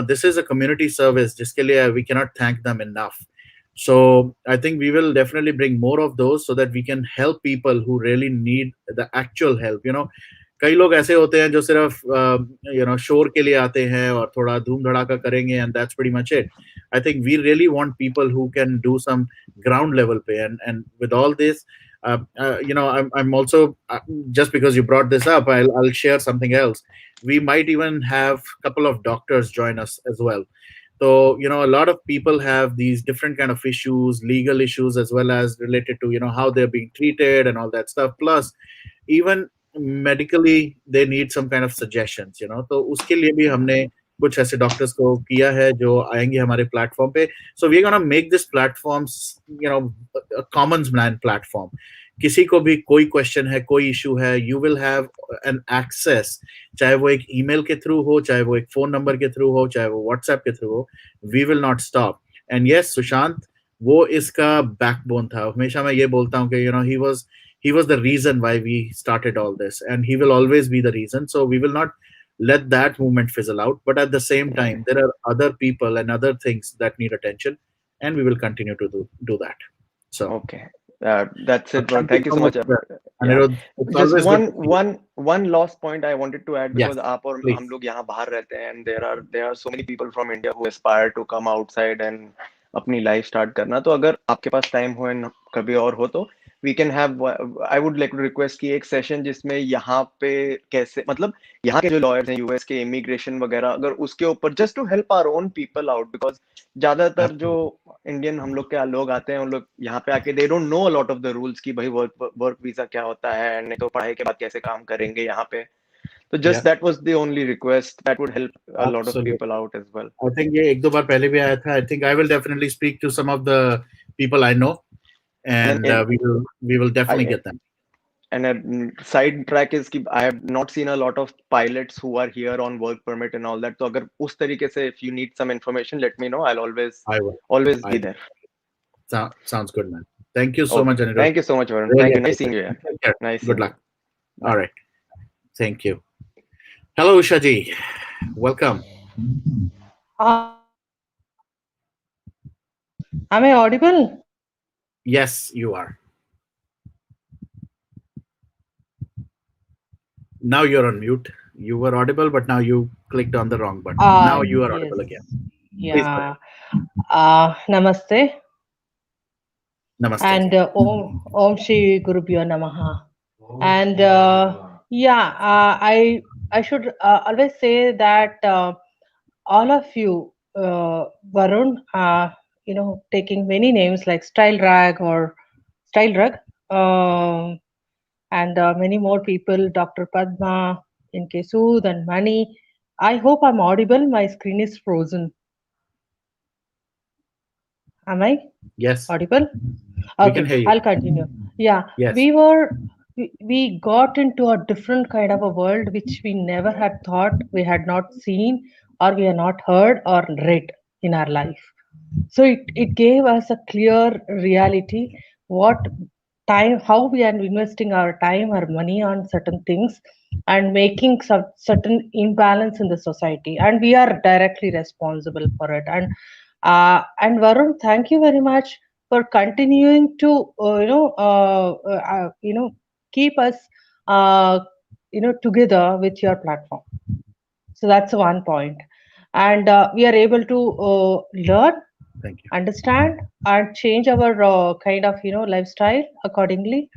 this is a community service जिसके लिए we cannot thank them enough. So I think we will definitely bring more of those so that we can help people who really need the actual help. कई लोग ऐसे होते हैं जो सिर्फ शोर के लिए आते हैं और थोड़ा धूम धड़ाका करेंगे, and that's pretty much it. I think we really want people who can do some ground level pay, and with all this, I'm also, just because you brought this up, I'll share something else. We might even have a couple of doctors join us as well. So a lot of people have these different kind of issues, legal issues, as well as related to how they're being treated and all that stuff. Plus, even medically they need some kind of suggestions. तो उसके लिए भी हमने कुछ ऐसे doctors को किया है जो आएंगे हमारे प्लेटफॉर्म पे. So we're gonna make this platform a common man platform. किसी को भी कोई क्वेश्चन है, कोई इशू है, you will have an access, चाहे वो एक ईमेल के थ्रू हो, चाहे वो एक फोन नंबर के थ्रू हो, चाहे वो व्हाट्सएप के थ्रू हो. We will not stop. And yes, Sushant वो इसका बैकबोन था. हमेशा मैं ये बोलता हूँ कि he was the reason why we started all this, and he will always be the reason. So we will not let that movement fizzle out, but at the same time there are other people and other things that need attention, and we will continue to do that. So okay. That's it, bro. Thank you so much. Anirudh, it's Just always good to see you. one last point I wanted to add, Yes, because आप और please. हम लोग यहाँ बाहर रहते हैं, and there are so many people from India who aspire to come outside and अपनी life start करना. तो अगर आपके पास टाइम हो and कभी और हो तो we can have, I would like to request कि एक सेशन जिसमें यहाँ पे कैसे, मतलब यहाँ के जो लॉयर्स हैं यूएस के, इमिग्रेशन वगैरह, अगर उसके ऊपर just to help our own people out, because ज्यादातर जो इंडियन हम लोग के लोग आते हैं उन लोग यहाँ पे आके they don't know a lot of the rules कि भाई वर्क वीजा क्या होता है, नहीं तो पढ़ाई के बाद कैसे काम करेंगे यहाँ पे. तो just that was the only request that would help a lot of Absolutely. people out as well. I think ये एक दो बार पहले भी आया था. I think I will definitely speak to some of the people I know, and we will definitely get them. And a side track is कि I have not seen a lot of pilots who are here on work permit and all that. तो अगर उस तरीके से if you need some information, let me know. I'll always be there. Sounds good, man. Thank you so much, Anirudh. Thank you so much, Varun. Really Thank you. Nice seeing you. Take care. Nice. Good luck. All right. Thank you. Hello, Ushaji. Welcome. Am I audible? Yes, you are. Now you're on mute. You were audible, but now you clicked on the wrong button. Now you are Yes. audible again. Please go ahead. Yeah. Namaste. Namaste And ji. Om Shri Gurubhyo Namaha. And I should always say that all of you, Varun, taking many names like Style Rag or Style Rag, and many more people, Dr. Padma, NK Sood, and Mani. I hope I'm audible. My screen is frozen. Am I Yes, audible? we can Okay, hear you. I'll continue. Yeah, Yes. we got into a different kind of a world which we never had thought, we had not seen, or we had not heard or read in our life. So it gave us a clear reality what time, how we are investing our time, our money on certain things, and making some certain imbalance in the society, and we are directly responsible for it. And Varun, thank you very much for continuing to keep us uh, together with your platform. So that's one point. And we are able to learn, Thank you. understand, and change our kind of lifestyle accordingly.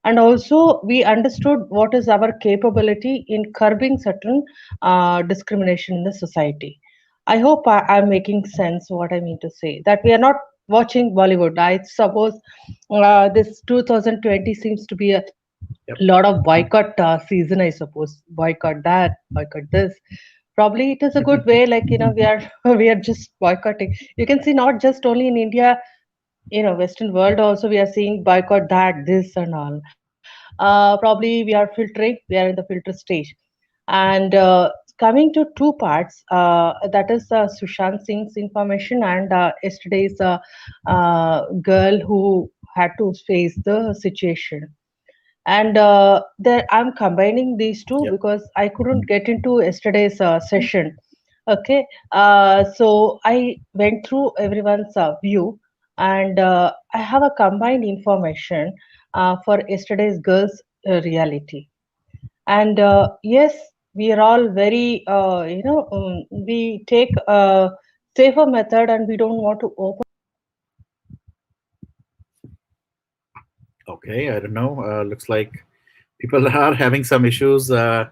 And also we understood what is our capability in curbing certain discrimination in the society. I hope I'm making sense what I mean to say, that we are not watching Bollywood. I suppose this 2020 seems to be a Yep. lot of boycott season, I suppose. Boycott that, boycott this. Probably it is a good way, like we are we are just boycotting. You can see not just only in India, Western world also we are seeing boycott that, this and all. Probably we are filtering, we are in the filter stage. And coming to two parts, that is Sushant Singh's information, and yesterday's girl who had to face the situation. And there I'm combining these two Yep. because I couldn't get into yesterday's session. Okay, so I went through everyone's view, and I have a combined information for yesterday's girls reality. And yes, we are all very we take a safer method, and we don't want to open Okay. I don't know. Looks like people are having some issues. Okay.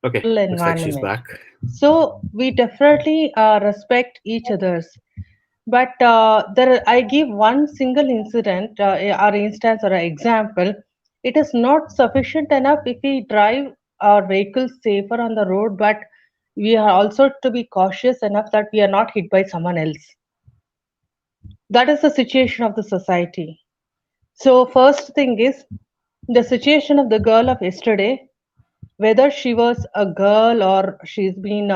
Looks like she's environment. back. So we definitely respect each other's. But I give one single incident or instance or an example. It is not sufficient enough if we drive our vehicles safer on the road, but we are also to be cautious enough that we are not hit by someone else. That is the situation of the society. So first thing is the situation of the girl of yesterday, whether she was a girl or she's been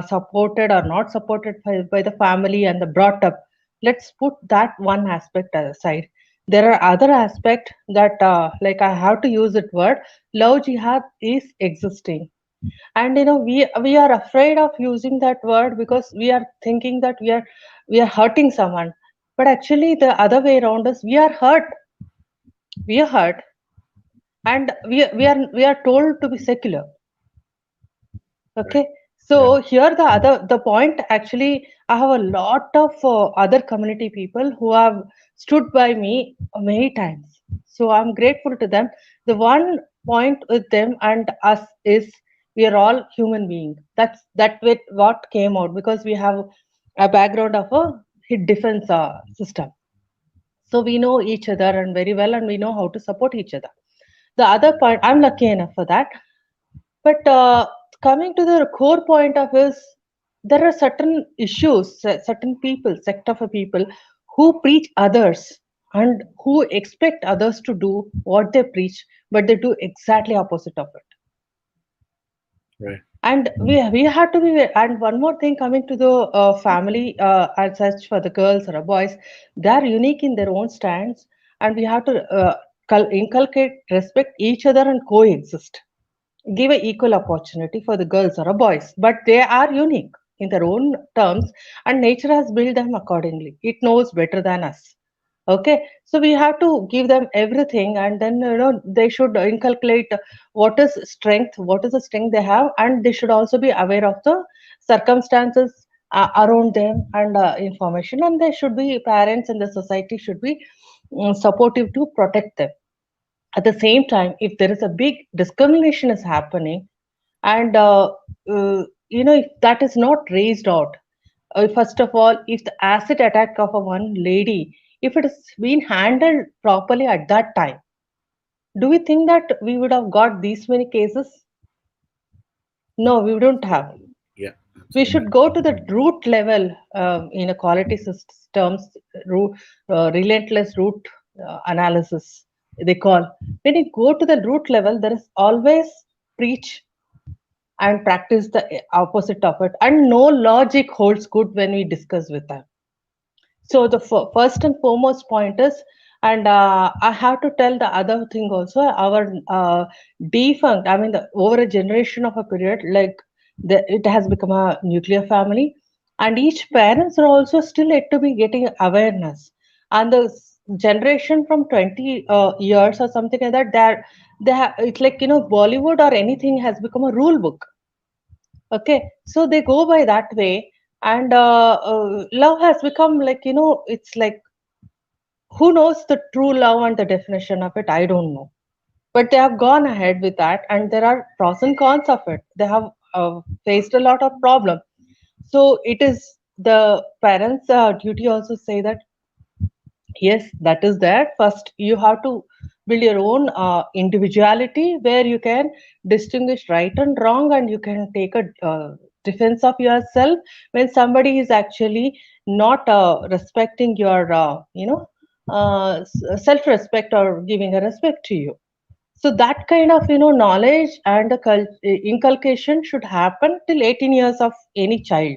supported or not supported by the family and the brought up. Let's put that one aspect aside. There are other aspects that, like I have to use that word, love jihad is existing. And we are afraid of using that word because we are thinking that we are hurting someone. But actually, the other way around is we are hurt, and we are told to be secular. Right. Okay, Yeah. so here the point actually, I have a lot of other community people who have stood by me many times. So I'm grateful to them. The one point with them and us is we are all human beings. That with what came out because we have a background of a hit defense system. So we know each other and very well, and we know how to support each other. The other point, I'm lucky enough for that. But coming to the core point of is there are certain issues, certain people, sect of a people who preach others and who expect others to do what they preach, but they do exactly opposite of it. Right. And we have to be. And one more thing, coming to the family as such for the girls or boys, they are unique in their own stands, and we have to inculcate, respect each other, and coexist. Give a equal opportunity for the girls or a boys, but they are unique in their own terms, and nature has built them accordingly. It knows better than us. Okay, so we have to give them everything, and then they should inculcate what is the strength they have, and they should also be aware of the circumstances around them and information, and they should be parents and the society should be supportive to protect them. At the same time, if there is a big discrimination is happening, and if that is not raised out, first of all, if the acid attack of a one lady, if it has been handled properly at that time, do we think that we would have got these many cases? No, we wouldn't have. Yeah, We absolutely. should go to the root level in a quality systems, root, relentless root analysis, they call. When you go to the root level, there is always preach and practice the opposite of it. And no logic holds good when we discuss with them. So the first and foremost point is, and I have to tell the other thing also, our defunct, I mean, over a generation of a period, like it has become a nuclear family, and each parents are also still yet to be getting awareness. And the generation from 20 years or something like that, it's like, Bollywood or anything has become a rule book. Okay, so they go by that way, and love has become like, it's like, who knows the true love and the definition of it? I don't know. But they have gone ahead with that, and there are pros and cons of it. They have faced a lot of problem. So it is the parents' duty also say that yes, that is there. First, you have to build your own individuality where you can distinguish right and wrong, and you can take a defense of yourself when somebody is actually not respecting your, self-respect or giving a respect to you. So that kind of, knowledge and the inculcation should happen till 18 years of any child.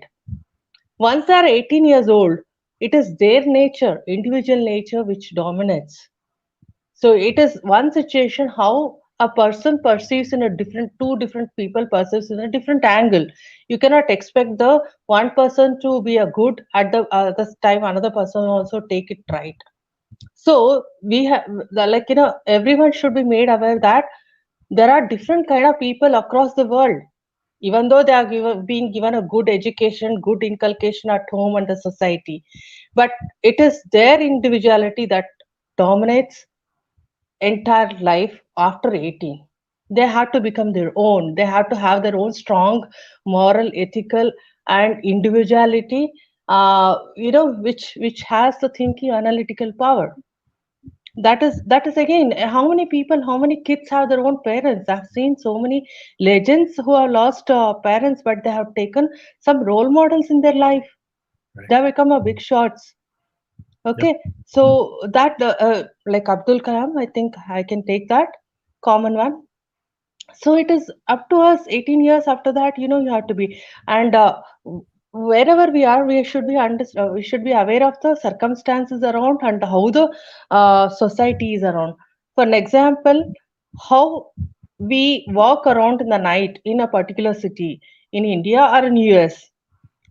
Once they are 18 years old, it is their nature, individual nature, which dominates. So it is one situation how a person perceives in a different, two different people perceives in a different angle. You cannot expect the one person to be a good at the this time, another person also take it right. So we have like, everyone should be made aware that there are different kind of people across the world, even though they are being given a good education, good inculcation at home and the society, but it is their individuality that dominates entire life after 18. They have to become their own. They have to have their own strong moral, ethical, and individuality. Which has the thinking, analytical power. That is again, how many people, how many kids have their own parents? I've seen so many legends who have lost parents, but they have taken some role models in their life. Right. They have become a big shots. Yep. Okay, so that like Abdul Kalam, I think I can take that common one. So it is up to us. 18 years after that, you have to be, and wherever we are, we should be aware of the circumstances around and how the society is around. For an example, how we walk around in the night in a particular city in India or in US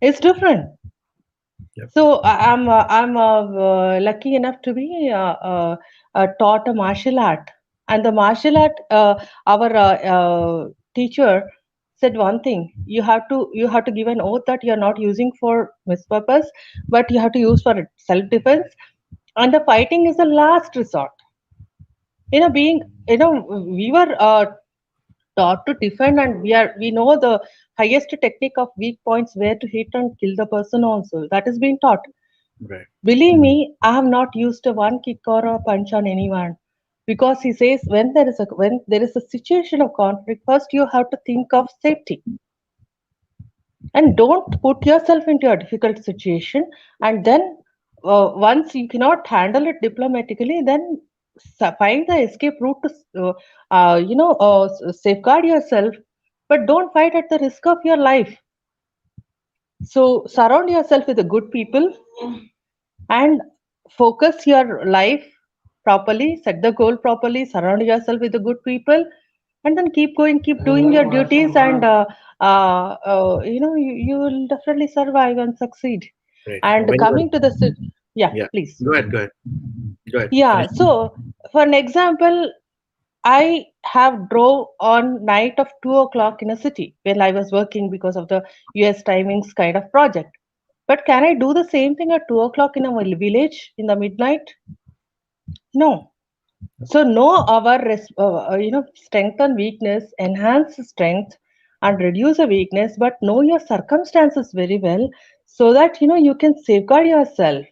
is different. Yep. So I'm lucky enough to be taught a martial art, and the martial art, our teacher said one thing: you have to give an oath that you are not using for mispurpose, but you have to use for self defense, and the fighting is the last resort. Being, we were taught to defend, and we know the highest technique of weak points where to hit and kill the person also. That is being taught. Right. Believe me, I have not used a one kick or a punch on anyone, because he says when there is a situation of conflict, first you have to think of safety, and don't put yourself into a difficult situation. And then once you cannot handle it diplomatically, then find the escape route to safeguard yourself, but don't fight at the risk of your life. So surround yourself with the good people and focus your life properly, set the goal properly, surround yourself with the good people, and then keep going, keep doing your duties, and you will definitely survive and succeed. Great. And Very well. coming to the yeah, Yeah. please. Go ahead. Go ahead. Go ahead. Yeah, Finish. so for an example, I have drove on night of 2 o'clock in a city when I was working because of the US timings kind of project. But can I do the same thing at 2 o'clock in a village in the midnight? No. So know our strength and weakness, enhance strength and reduce a weakness, but know your circumstances very well so that you can safeguard yourself.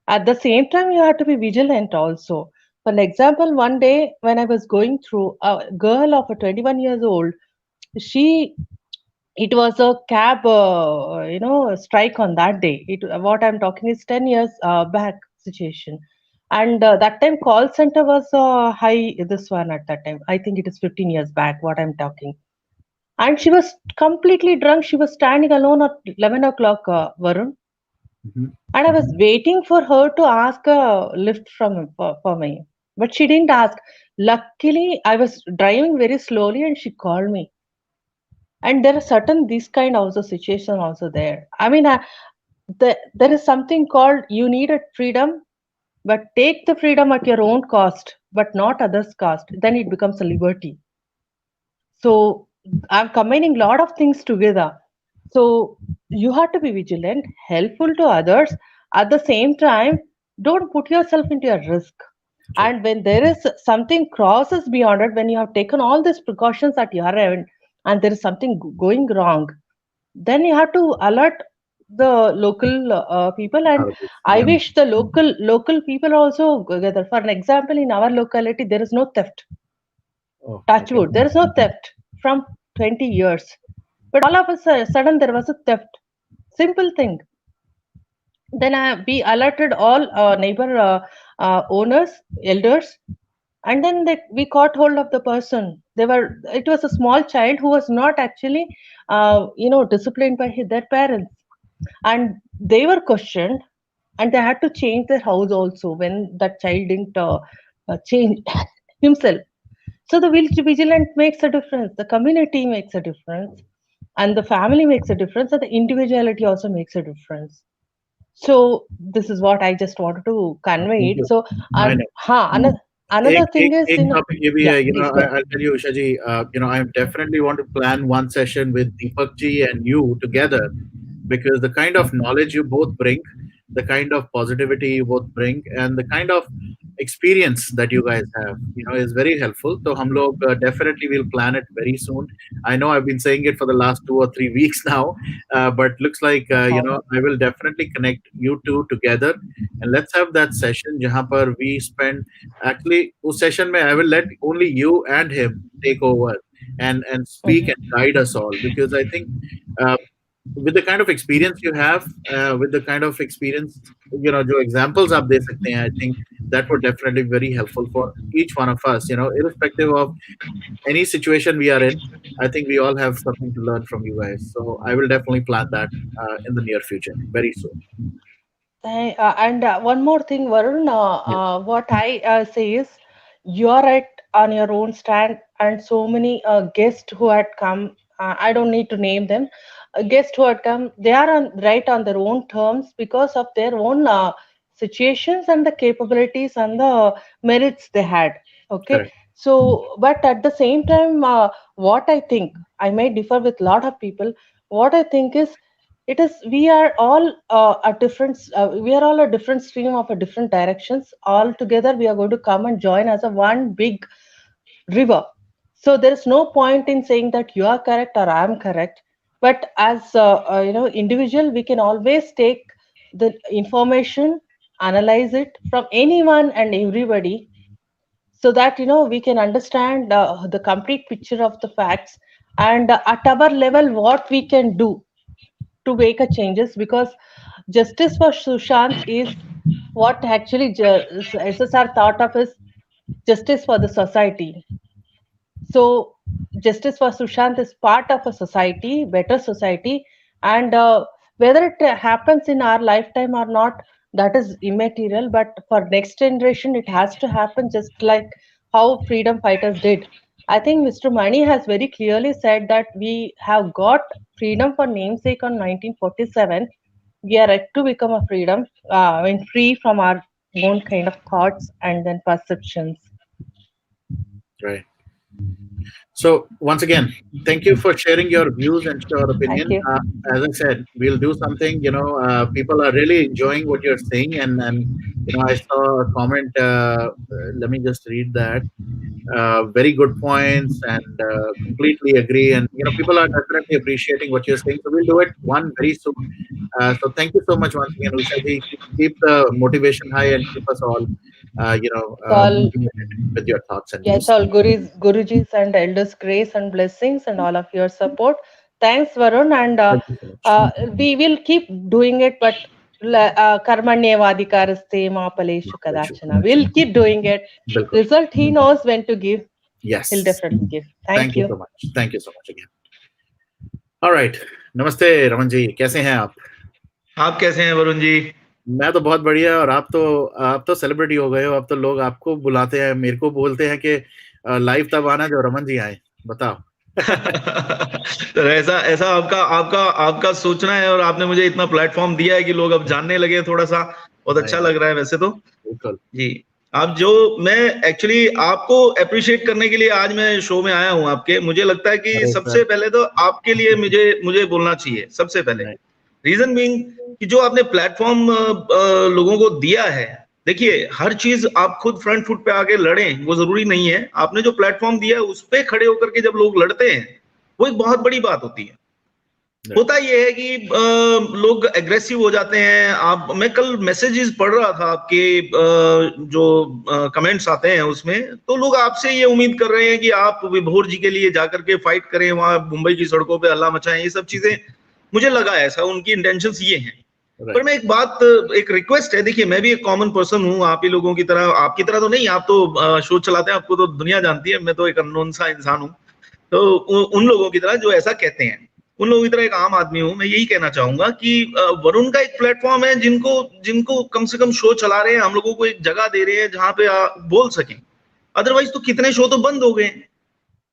At the same time, you have to be vigilant also. For an example, one day when I was going through, a girl of 21 years old, she it was a cab strike on that day. What I'm talking is 10 years back situation. And that time call center was high, this one at that time. I think it is 15 years back what I'm talking. And she was completely drunk. She was standing alone at 11 o'clock, Varun. Mhm. And I was waiting for her to ask a lift for me. But she didn't ask. Luckily, I was driving very slowly and she called me. And there are certain this kind also situation also there. I mean, there is something called you need a freedom, but take the freedom at your own cost, but not others' cost. Then it becomes a liberty. So I'm combining a lot of things together. So you have to be vigilant, helpful to others. At the same time, don't put yourself into a risk. True. And when there is something crosses beyond it, when you have taken all these precautions at your end, and there is something going wrong, then you have to alert the local people. And Authorities. I Yeah. wish the local people also together. For an example, in our locality, there is no theft. Oh, Touch okay. wood, there is no theft from 20 years. But all of a sudden, there was a theft. Simple thing. Then we alerted all neighbor owners, elders, and then we caught hold of the person. It was a small child who was not actually disciplined by their parents, and they were questioned, and they had to change their house also when that child didn't change himself. So the vigilant makes a difference, the community makes a difference, and the family makes a difference, and the individuality also makes a difference. So this is what I just wanted to convey Thank it. you. So, I and know. another thing is, एक topic ये भी yeah, है, please go ahead. I'll tell you, Usha ji, I definitely want to plan one session with Deepak ji and you together, because the kind of knowledge you both bring, the kind of positivity you both bring, and the kind of experience that you guys have, is very helpful. So hum log definitely will plan it very soon. I know I've been saying it for the last 2 or 3 weeks now, but looks like Perfect. I will definitely connect you two together, and let's have that session जहाँ पर we spend, actually उस session में I will let only you and him take over and speak Mhm. and guide us all, because I think uh, with the kind of experience you have, with the kind of experience, जो examples आप दे सकते हैं, I think that would definitely be very helpful for each one of us, irrespective of any situation we are in. I think we all have something to learn from you guys. So I will definitely plan that in the near future, very soon. And one more thing, Varun, Yeah, what I say is you are right on your own stand, and so many guests who had come, I don't need to name them, guests who had come, they are right on their own terms because of their own situations and the capabilities and the merits they had. Okay. correct. So, but at the same time, what I think, I may differ with a lot of people. What I think is, it is we are all a different we are all a different stream of a different directions. All together we are going to come and join as a one big river. So there is no point in saying that you are correct or I am correct, but as individual, we can always take the information, analyze it from anyone and everybody, so that we can understand the complete picture of the facts, and at our level what we can do to make a changes. Because justice for Sushant is what actually SSR thought of as justice for the society. So justice for Sushant is part of a society, better society, and whether it happens in our lifetime or not, that is immaterial, but for next generation it has to happen, just like how freedom fighters did. I think Mr. Mani has very clearly said that we have got freedom for namesake on 1947. We are yet to become a freedom, I mean free from our own kind of thoughts and then perceptions. Right. So once again, thank you for sharing your views and your Thank opinion. you. As I said, we'll do something. People are really enjoying what you're saying, and I saw a comment. Let me just read that. Very good points, and completely agree. And people are definitely appreciating what you're saying. So we'll do it one very soon. So thank you so much once again, Usha ji. Keep the motivation high and keep us all, It's all, motivated with your thoughts and yeah, it's views. all Guruji's and elders' grace and blessings and all of your support. Thanks, Varun, and Thank you so much. we will keep doing it, but karmanyevadikaraste ma paleshu kadachana. We'll keep doing it. बिल्कुल. Result he knows when to give. He'll Yes. definitely give. Thank Thank you you. so much. Thank you so much again. All right. नमस्ते रमन जी, कैसे हैं आप? आप कैसे हैं वरुण जी? मैं तो बहुत बढ़िया, और आप तो सेलिब्रिटी हो गए हो। अब तो लोग आपको बुलाते हैं, मेरे को बोलते हैं कि लाइव तब आना जब रमन जी आए। बताओ। तो ऐसा आपका आपका आपका सोचना है, और आपने मुझे इतना प्लेटफॉर्म दिया है कि लोग अब जानने लगे थोड़ा सा। बहुत अच्छा लग रहा है वैसे तो। बिल्कुल जी, आप जो मैं एक्चुअली आपको अप्रिशिएट करने के लिए आज मैं शो में आया हूं आपके। मुझे लगता है कि सबसे पहले तो आपके लिए मुझे बोलना चाहिए सबसे पहले। रीजन बीइंग कि जो आपने प्लेटफॉर्म लोगों को दिया है, देखिए हर चीज आप खुद फ्रंट फुट पे आके लड़ें वो जरूरी नहीं है। आपने जो प्लेटफॉर्म दिया है उस पे खड़े होकर के जब लोग लड़ते हैं वो एक बहुत बड़ी बात होती है। होता ये है कि लोग एग्रेसिव हो जाते हैं। मैं कल मैसेजेस पढ़ रहा था आपके, जो कमेंट्स आते हैं उसमें, तो लोग आपसे ये उम्मीद कर रहे हैं कि आप विभोर जी के लिए जाकर के फाइट करें, वहां मुंबई की सड़कों पे हल्ला मचाएं। ये सब चीजें मुझे लगा ऐसा उनकी इंटेंशंस ये हैं। पर मैं एक रिक्वेस्ट है, देखिए मैं भी एक कॉमन पर्सन हूँ, आप ही लोगों की तरह। आपकी तरह तो नहीं, आप तो शो चलाते हैं, आपको तो दुनिया जानती है। मैं तो एक अननोन सा इंसान हूँ। तो उन लोगों की तरह जो ऐसा कहते हैं, उन लोगों की तरह एक आम आदमी हूं। मैं यही कहना चाहूंगा कि वरुण का एक प्लेटफॉर्म है, जिनको कम से कम शो चला रहे हैं, हम लोगों को एक जगह दे रहे हैं जहां पे बोल सकें। अदरवाइज तो कितने शो तो बंद हो गए।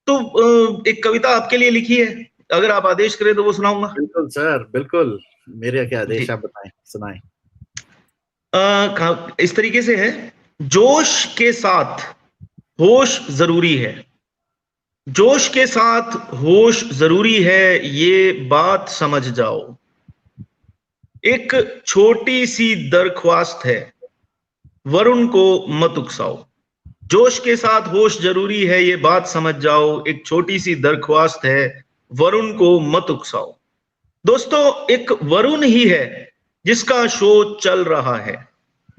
तो एक कविता आपके लिए लिखी है, अगर आप आदेश करें तो वो सुनाऊंगा। बिल्कुल सर, बिल्कुल। मेरे क्या आदेश, जी। आप बताएं, सुनाएं। इस तरीके से है, जोश के साथ होश जरूरी है। जोश के साथ होश जरूरी है, ये बात समझ जाओ। एक छोटी सी दरख्वास्त है, वरुण को मत उकसाओ। जोश के साथ होश जरूरी है, ये बात समझ जाओ। एक छोटी सी दरख्वास्त है, वरुण को मत उकसाओ। दोस्तों, एक वरुण ही है जिसका शो चल रहा है।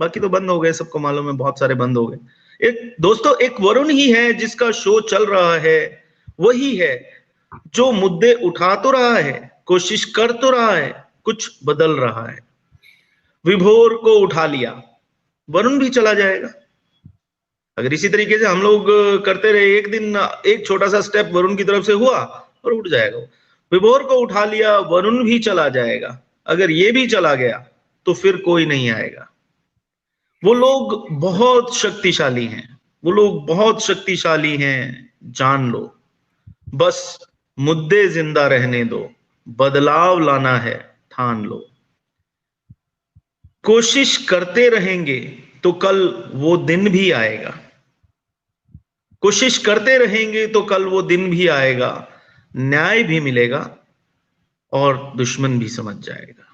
बाकी तो बंद हो गए, सबको मालूम है, बहुत सारे बंद हो गए। दोस्तों, एक वरुण ही है जिसका शो चल रहा है। वही है जो मुद्दे उठा तो रहा है, कोशिश कर तो रहा है, कुछ बदल रहा है। विभोर को उठा लिया, वरुण भी चला जाएगा। अगर इसी तरीके से हम लोग करते रहे, एक दिन एक छोटा सा स्टेप वरुण की तरफ से हुआ और उठ जाएगा। विभोर को उठा लिया, वरुण भी चला जाएगा। अगर ये भी चला गया तो फिर कोई नहीं आएगा। वो लोग बहुत शक्तिशाली हैं, वो लोग बहुत शक्तिशाली हैं, जान लो। बस मुद्दे जिंदा रहने दो, बदलाव लाना है, ठान लो। कोशिश करते रहेंगे तो कल वो दिन भी आएगा। कोशिश करते रहेंगे तो कल वो दिन भी आएगा। न्याय भी मिलेगा और दुश्मन भी समझ जाएगा।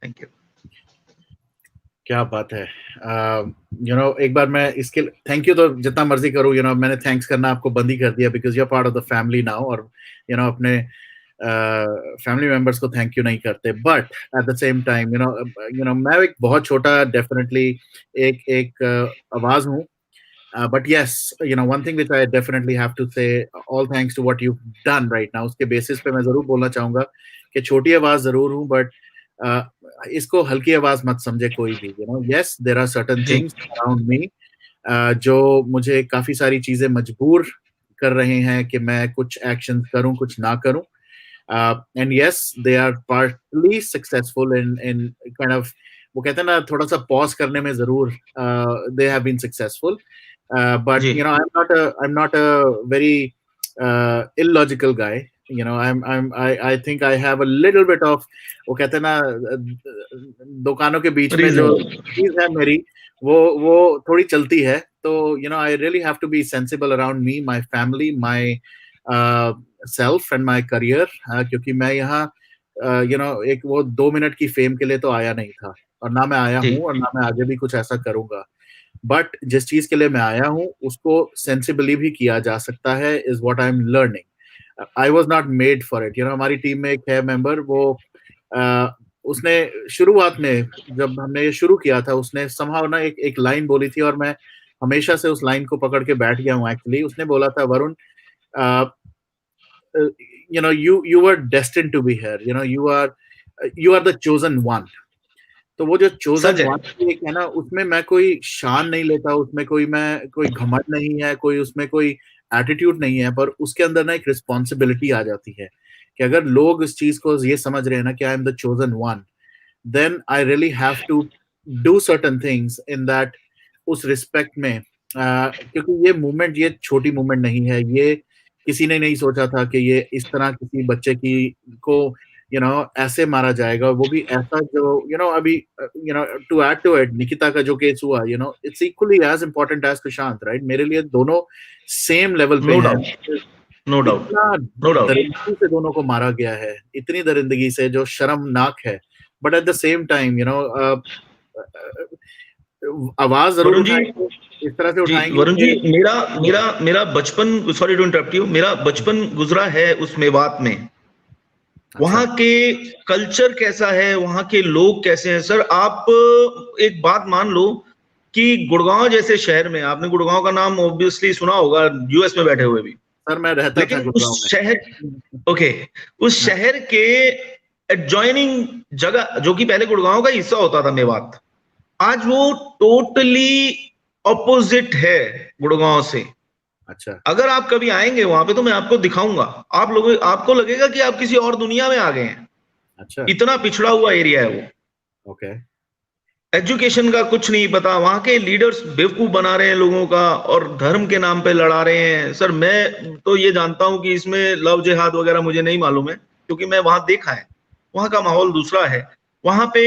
Thank you. क्या बात है। एक बार मैं इसके थैंक यू तो जितना मर्जी करूँ, मैंने थैंक्स करना आपको बंद ही कर दिया, because you are part of the family now. और अपने फैमिली मेंबर्स को थैंक यू नहीं करते, but at the same time मैं एक बहुत छोटा डेफिनेटली एक आवाज हूँ। But yes, one thing which I definitely have to say, all thanks to what you've done right now. उसके बेसिस पे मैं जरूर बोलना चाहूंगा कि छोटी आवाज जरूर हूँ, बट इसको हल्की आवाज मत समझे कोई भी। Yes, there are certain things around me जो मुझे काफी सारी चीजें मजबूर कर रहे हैं कि मैं कुछ एक्शन करूं, कुछ ना करूं। And yes, they are partly successful in kind of वो कहते हैं ना थोड़ा सा पॉज करने में जरूर they have been successful, but जी you know I am not a very illogical guy. You know, I think I have a little bit of, वो कहते हैं ना दुकानों के बीच में जो रीजन चीज है मेरी, वो थोड़ी चलती है. तो you know I really have to be sensible around me, my family, myself and my career, क्योंकि मैं यहाँ यू नो एक वो 2 मिनट की फेम के लिए तो आया नहीं था, और ना मैं आया जी हूँ और ना मैं आगे भी कुछ ऐसा करूंगा. बट जिस चीज के लिए मैं आया हूँ उसको सेंसिबली भी किया जा सकता है, is what I am learning. I was not made for it. You know हमारी टीम में एक है मेंबर, वो उसने शुरुआत में जब हमने ये शुरू किया था, उसने समहाउ ना एक लाइन बोली थी, और मैं हमेशा से उस लाइन को पकड़ के बैठ गया हूँ. एक्चुअली उसने बोला था, Varun, you know, you were destined to be here. You know, you are the chosen one. तो वो जो चोजन सच है वन की एक है ना, उसमें मैं कोई शान नहीं लेता, उसमें कोई घमंड नहीं है, कोई उसमें कोई एटीट्यूड नहीं है, पर उसके अंदर ना एक रिस्पॉन्सिबिलिटी आ जाती है कि अगर लोग इस चीज को ये समझ रहे हैं ना कि I am the chosen one, then I really have to do certain things in that, उस रिस्पेक्ट में. क्योंकि ये मूवमेंट ये छोटी मूवमेंट नहीं है. ये किसी ने नहीं सोचा था कि ये इस तरह किसी बच्चे की को यू नो ऐसे मारा जाएगा, वो भी ऐसा जो यू नो अभी you know to add to it, Nikita का जो केस हुआ, you know it's equally as important as Prashant, right. मेरे लिए दोनों सेम लेवल पे नो हैं. डाउट नो डाउट इतना नो डाउट दरिंदगी से दोनों को मारा गया है, इतनी दरिंदगी से जो शर्मनाक है. But at the same time you know आवाज जरूर वरुण जी उठाएंगे, इस तरह से जी उठाएंगे वरुण जी कि मेरा मेरा मेरा बचपन, सॉरी टू इंटरप्ट यू, मेरा बचपन गुजरा है उस मेवात में. अच्छा वहां के कल्चर कैसा है, वहां के लोग कैसे हैं सर. आप एक बात मान लो कि गुड़गांव जैसे शहर में, आपने गुड़गांव का नाम ऑब्वियसली सुना होगा, यूएस में बैठे हुए भी, सर मैं रहता था लेकिन उस गुड़गांव शहर, में. ओके, उस शहर के एडजॉइनिंग जगह जो कि पहले गुड़गांव का हिस्सा होता था मेवात, आज वो टोटली ऑपोजिट है गुड़गांव से. अच्छा अगर आप कभी आएंगे वहां पे तो मैं आपको दिखाऊंगा, आप लोगों आपको लगेगा कि आप किसी और दुनिया में आ गए हैं. अच्छा इतना पिछड़ा हुआ एरिया है वो. ओके एजुकेशन का कुछ नहीं पता, वहां के लीडर्स बेवकूफ बना रहे हैं लोगों का और धर्म के नाम पे लड़ा रहे हैं. सर मैं तो ये जानता हूं कि इसमें लव जिहाद वगैरह मुझे नहीं मालूम है, क्योंकि मैं वहां देखा है. वहां का माहौल दूसरा है. वहां पे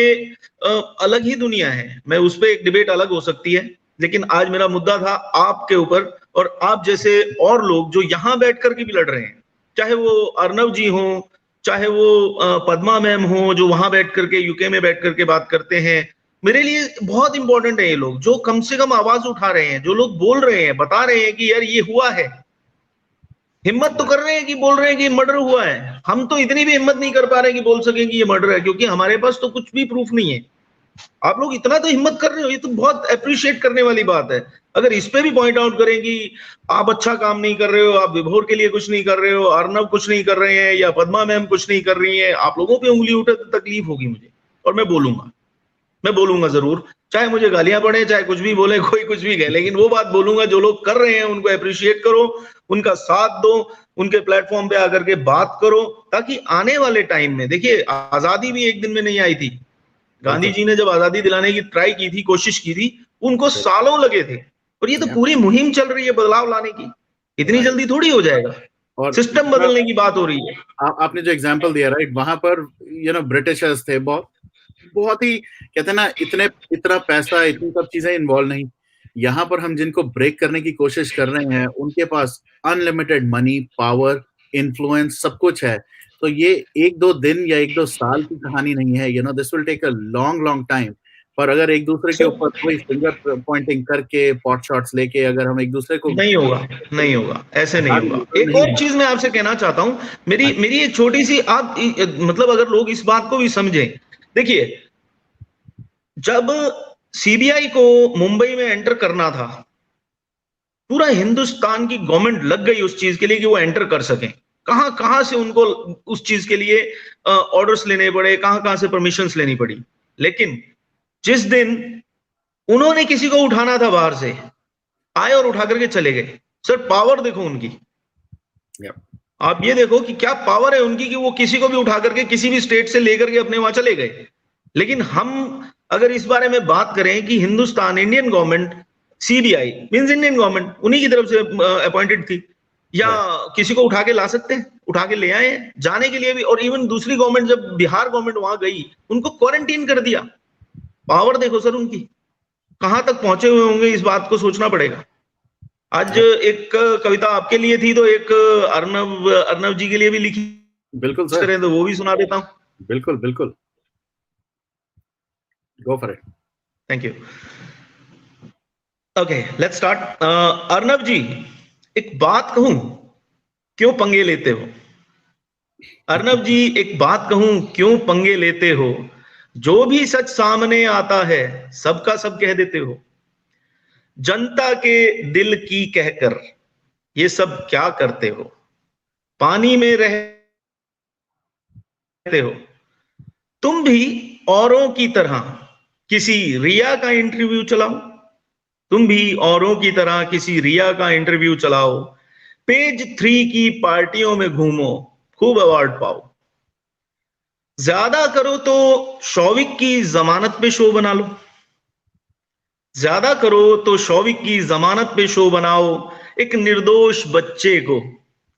अलग ही दुनिया है. मैं उस पर एक डिबेट अलग हो सकती है, लेकिन आज मेरा मुद्दा था आपके ऊपर, और आप जैसे और लोग जो यहाँ बैठ करके भी लड़ रहे हैं, चाहे वो अर्नव जी हो, चाहे वो पद्मा मैम हो, जो वहां बैठ करके यूके में बैठ करके बात करते हैं. मेरे लिए बहुत इंपॉर्टेंट है ये लोग जो कम से कम आवाज उठा रहे हैं, जो लोग बोल रहे हैं, बता रहे हैं कि यार ये हुआ है. हिम्मत तो कर रहे हैं कि बोल रहे हैं कि मर्डर हुआ है. हम तो इतनी भी हिम्मत नहीं कर पा रहे हैं कि बोल सकें कि ये मर्डर है, क्योंकि हमारे पास तो कुछ भी प्रूफ नहीं है. आप लोग इतना तो हिम्मत कर रहे हो, ये तो बहुत अप्रिशिएट करने वाली बात है. अगर इस पे भी पॉइंट आउट करें कि आप अच्छा काम नहीं कर रहे हो, आप विभोर के लिए कुछ नहीं कर रहे हो, अर्नव कुछ नहीं कर रहे हैं, या पद्मा मैम कुछ नहीं कर रही है, आप लोगों पे उंगली उठे तो तकलीफ होगी मुझे. और मैं बोलूंगा जरूर, चाहे मुझे गालियां पड़े, चाहे कुछ भी बोले, कोई कुछ भी कहे, लेकिन वो बात बोलूंगा. जो लोग कर रहे हैं उनको अप्रिशिएट करो, उनका साथ दो, उनके प्लेटफॉर्म पे आकर के बात करो, ताकि आने वाले टाइम में, देखिए आजादी भी एक दिन में नहीं आई थी. गांधी जी ने जब आजादी दिलाने की ट्राई की थी, कोशिश की थी, उनको सालों लगे थे. और ये तो पूरी मुहिम चल रही है बदलाव लाने की, इतनी जल्दी थोड़ी हो जाएगा. और सिस्टम बदलने की बात हो रही है. आपने जो एग्जांपल दिया, राइट, वहां पर यू नो ब्रिटिशर्स थे, बहुत ही कहते हैं ना इतना पैसा, इतनी सब चीजें इन्वॉल्व नहीं. यहाँ पर हम जिनको ब्रेक करने की कोशिश कर रहे हैं, उनके पास अनलिमिटेड मनी, पावर, इन्फ्लुएंस, सब कुछ है. तो ये 1-2 दिन या 1-2 साल की कहानी नहीं है. You know this will take a long time. पर अगर एक दूसरे के ऊपर कोई फिंगर पॉइंटिंग करके, पॉट शॉट्स लेके, अगर हम एक दूसरे को नहीं होगा, ऐसे नहीं होगा. एक और चीज मैं आपसे कहना चाहता हूं, मेरी एक छोटी सी, आप मतलब अगर लोग इस बात को भी समझें, देखिए जब सीबीआई को मुंबई में एंटर करना था, पूरा हिंदुस्तान की गवर्नमेंट लग गई उस चीज के लिए कि वो एंटर कर सकें. कहां कहां से उनको उस चीज के लिए ऑर्डर्स लेने पड़े, कहां कहां से परमिशंस लेनी पड़ी. लेकिन जिस दिन उन्होंने किसी को उठाना था बाहर से, आए और उठा करके चले गए. सर पावर देखो उनकी, आप ये देखो कि क्या पावर है उनकी कि वो किसी को भी उठा करके किसी भी स्टेट से लेकर के अपने वहां चले गए. लेकिन हम अगर इस बारे में बात करें कि Hindustan, Indian government, CBI means Indian government उन्हीं की तरफ से अपॉइंटेड थी, या किसी को उठा के ला सकते हैं, उठा के ले आए हैं जाने के लिए भी। और इवन दूसरी गवर्नमेंट, जब बिहार गवर्नमेंट वहां गई, उनको क्वारंटीन कर दिया। पावर देखो सर उनकी, कहां तक पहुंचे हुए होंगे, इस बात को सोचना पड़ेगा। आज एक कविता आपके लिए थी, तो एक अर्नव जी के लिए भी लिखी, बिल्कुल सर, करें तो वो भी सुना देता हूं। बिल्कुल बिल्कुल, go for it. Thank you. Okay, let's start. Arnav ji, एक बात कहूं, क्यों पंगे लेते हो? अर्नव जी, एक बात कहूं, क्यों पंगे लेते हो? जो भी सच सामने आता है सबका सब कह देते हो। जनता के दिल की कहकर ये सब क्या करते हो? पानी में रहते हो। तुम भी औरों की तरह किसी रिया का इंटरव्यू चलाओ। तुम भी औरों की तरह किसी रिया का इंटरव्यू चलाओ। पेज 3 की पार्टियों में घूमो, खूब अवार्ड पाओ। ज्यादा करो तो शौविक की जमानत पे शो बना लो। ज्यादा करो तो शौविक की जमानत पे शो बनाओ। एक निर्दोष बच्चे को,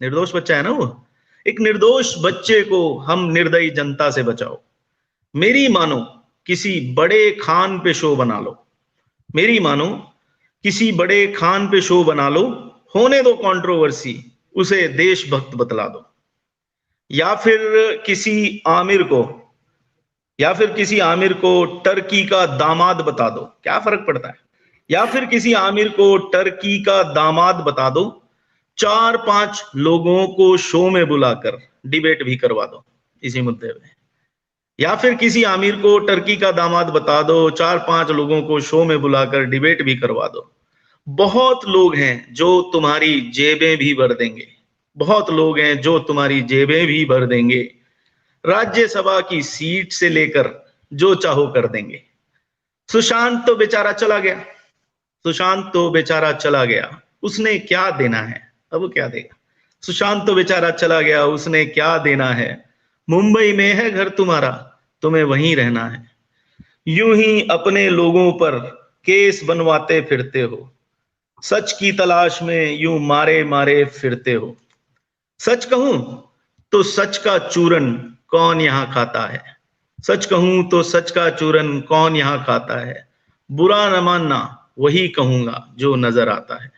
निर्दोष बच्चा है ना वो, एक निर्दोष बच्चे को हम निर्दयी जनता से बचाओ। मेरी मानो किसी बड़े खान पे शो बना लो। मेरी मानो किसी बड़े खान पे शो बना लो। होने दो कंट्रोवर्सी, उसे देशभक्त बतला दो। या फिर किसी आमिर को, या फिर किसी आमिर को टर्की का दामाद बता दो, क्या फर्क पड़ता है? या फिर किसी आमिर को टर्की का दामाद बता दो। 4-5 लोगों को शो में बुलाकर डिबेट भी करवा दो इसी मुद्दे पे। या फिर किसी आमिर को टर्की का दामाद बता दो, 4-5 लोगों को शो में बुलाकर डिबेट भी करवा दो। बहुत लोग हैं जो तुम्हारी जेबें भी भर देंगे। बहुत लोग हैं जो तुम्हारी जेबें भी भर देंगे। राज्यसभा की सीट से लेकर जो चाहो कर देंगे। सुशांत तो बेचारा चला गया, सुशांत तो बेचारा चला गया, उसने क्या देना है, अब वो क्या देगा? सुशांत तो बेचारा चला गया, उसने क्या देना है? मुंबई में है घर तुम्हारा, तुम्हें वहीं रहना है। यूं ही अपने लोगों पर केस बनवाते फिरते हो। सच की तलाश में यूं मारे मारे फिरते हो। सच कहूं तो सच का चूरन कौन यहां खाता है? सच कहूं तो सच का चूरन कौन यहां खाता है? बुरा न मानना, वही कहूंगा जो नजर आता है।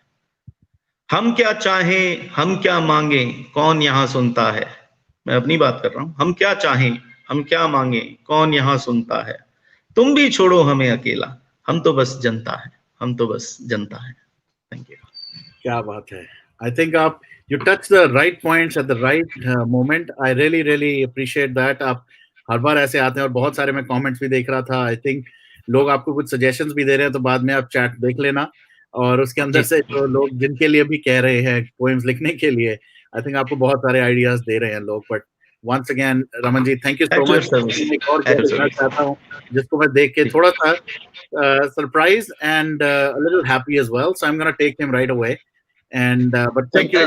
हम क्या चाहें, हम क्या मांगे, कौन यहां सुनता है? मैं अपनी बात कर रहा हूं। हम क्या चाहें, हम क्या मांगे, कौन यहां सुनता है? तुम भी छोड़ो हमें अकेला, हम तो बस जनता है, हम तो बस जनता है। Thank you. क्या बात है। आई थिंक आप you touch the right points at the right moment. I really really appreciate that. आप हर बार ऐसे आते हैं, और बहुत सारे मैं कमेंट्स भी देख रहा था। आई थिंक लोग आपको कुछ सजेशंस भी दे रहे हैं, तो बाद में आप चैट देख लेना, और उसके अंदर से जो लोग जिनके लिए भी कह रहे हैं पोएम्स लिखने के लिए, आई थिंक आपको बहुत सारे आइडियाज दे रहे हैं लोग। But once again Raman ji, thank you so much. एक और गेस्ट करना चाहता हूँ जिसको मैं देख के थोड़ा सा surprised and a little happy as well. So I'm going to take him right away. And but thank you,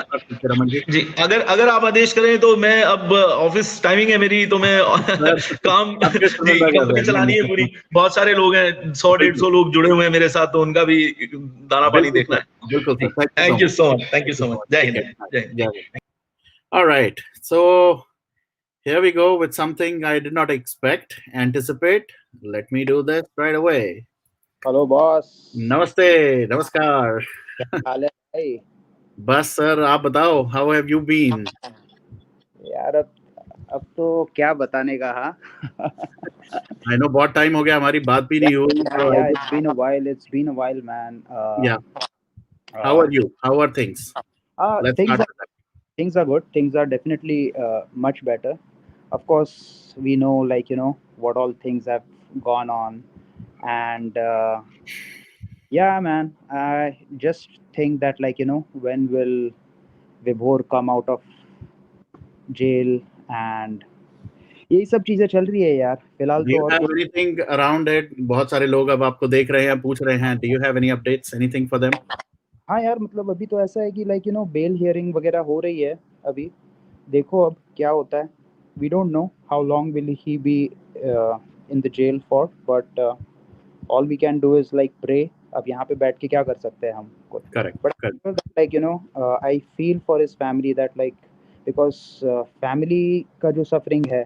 Raman ji. जी, अगर आप आदेश करें तो मैं, अब ऑफिस टाइमिंग है मेरी, तो मैं काम जी कंपनी चलानी है पूरी। बहुत सारे लोग हैं, 100-150 लोग जुड़े हुए हैं मेरे साथ, तो उनका भी दाना पानी देखना है। बिल्कुल sir, thank you so much, thank you so much. जय हिंद, जय Hind. All right, so here we go with something I did not expect, anticipate. Let me do this right away. Hello boss, नमस्ते, नमस्कार। क्या हाल है भाई? बस सर, आप बताओ, how have you been? यार अब तो क्या बताने का। हाँ I know बहुत टाइम हो गया, हमारी बात भी नहीं हुई। yeah, it's been a while man. Yeah, how are you? How are things? Let's start with that. Things are good. Things are definitely much better. Of course, we know, like, what all things have gone on, and yeah man, I just think that, like, when will Vibhor come out of jail, and यही सब चीजें चल रही है यार फिलहाल Do तो। you और have anything around it? बहुत सारे लोग अब आपको देख रहे हैं, पूछ रहे हैं, do you have any updates, anything for them? हाँ यार, मतलब अभी तो ऐसा है कि, लाइक, बेल हियरिंग वगैरह हो रही है अभी। देखो अब क्या होता है। We don't know how long will he be in the jail for, but All we can do is like pray. अब यहाँ पे बैठ के क्या कर सकते हैं हम कोई? Correct. But Correct. like I feel for his family that like because family का जो suffering है,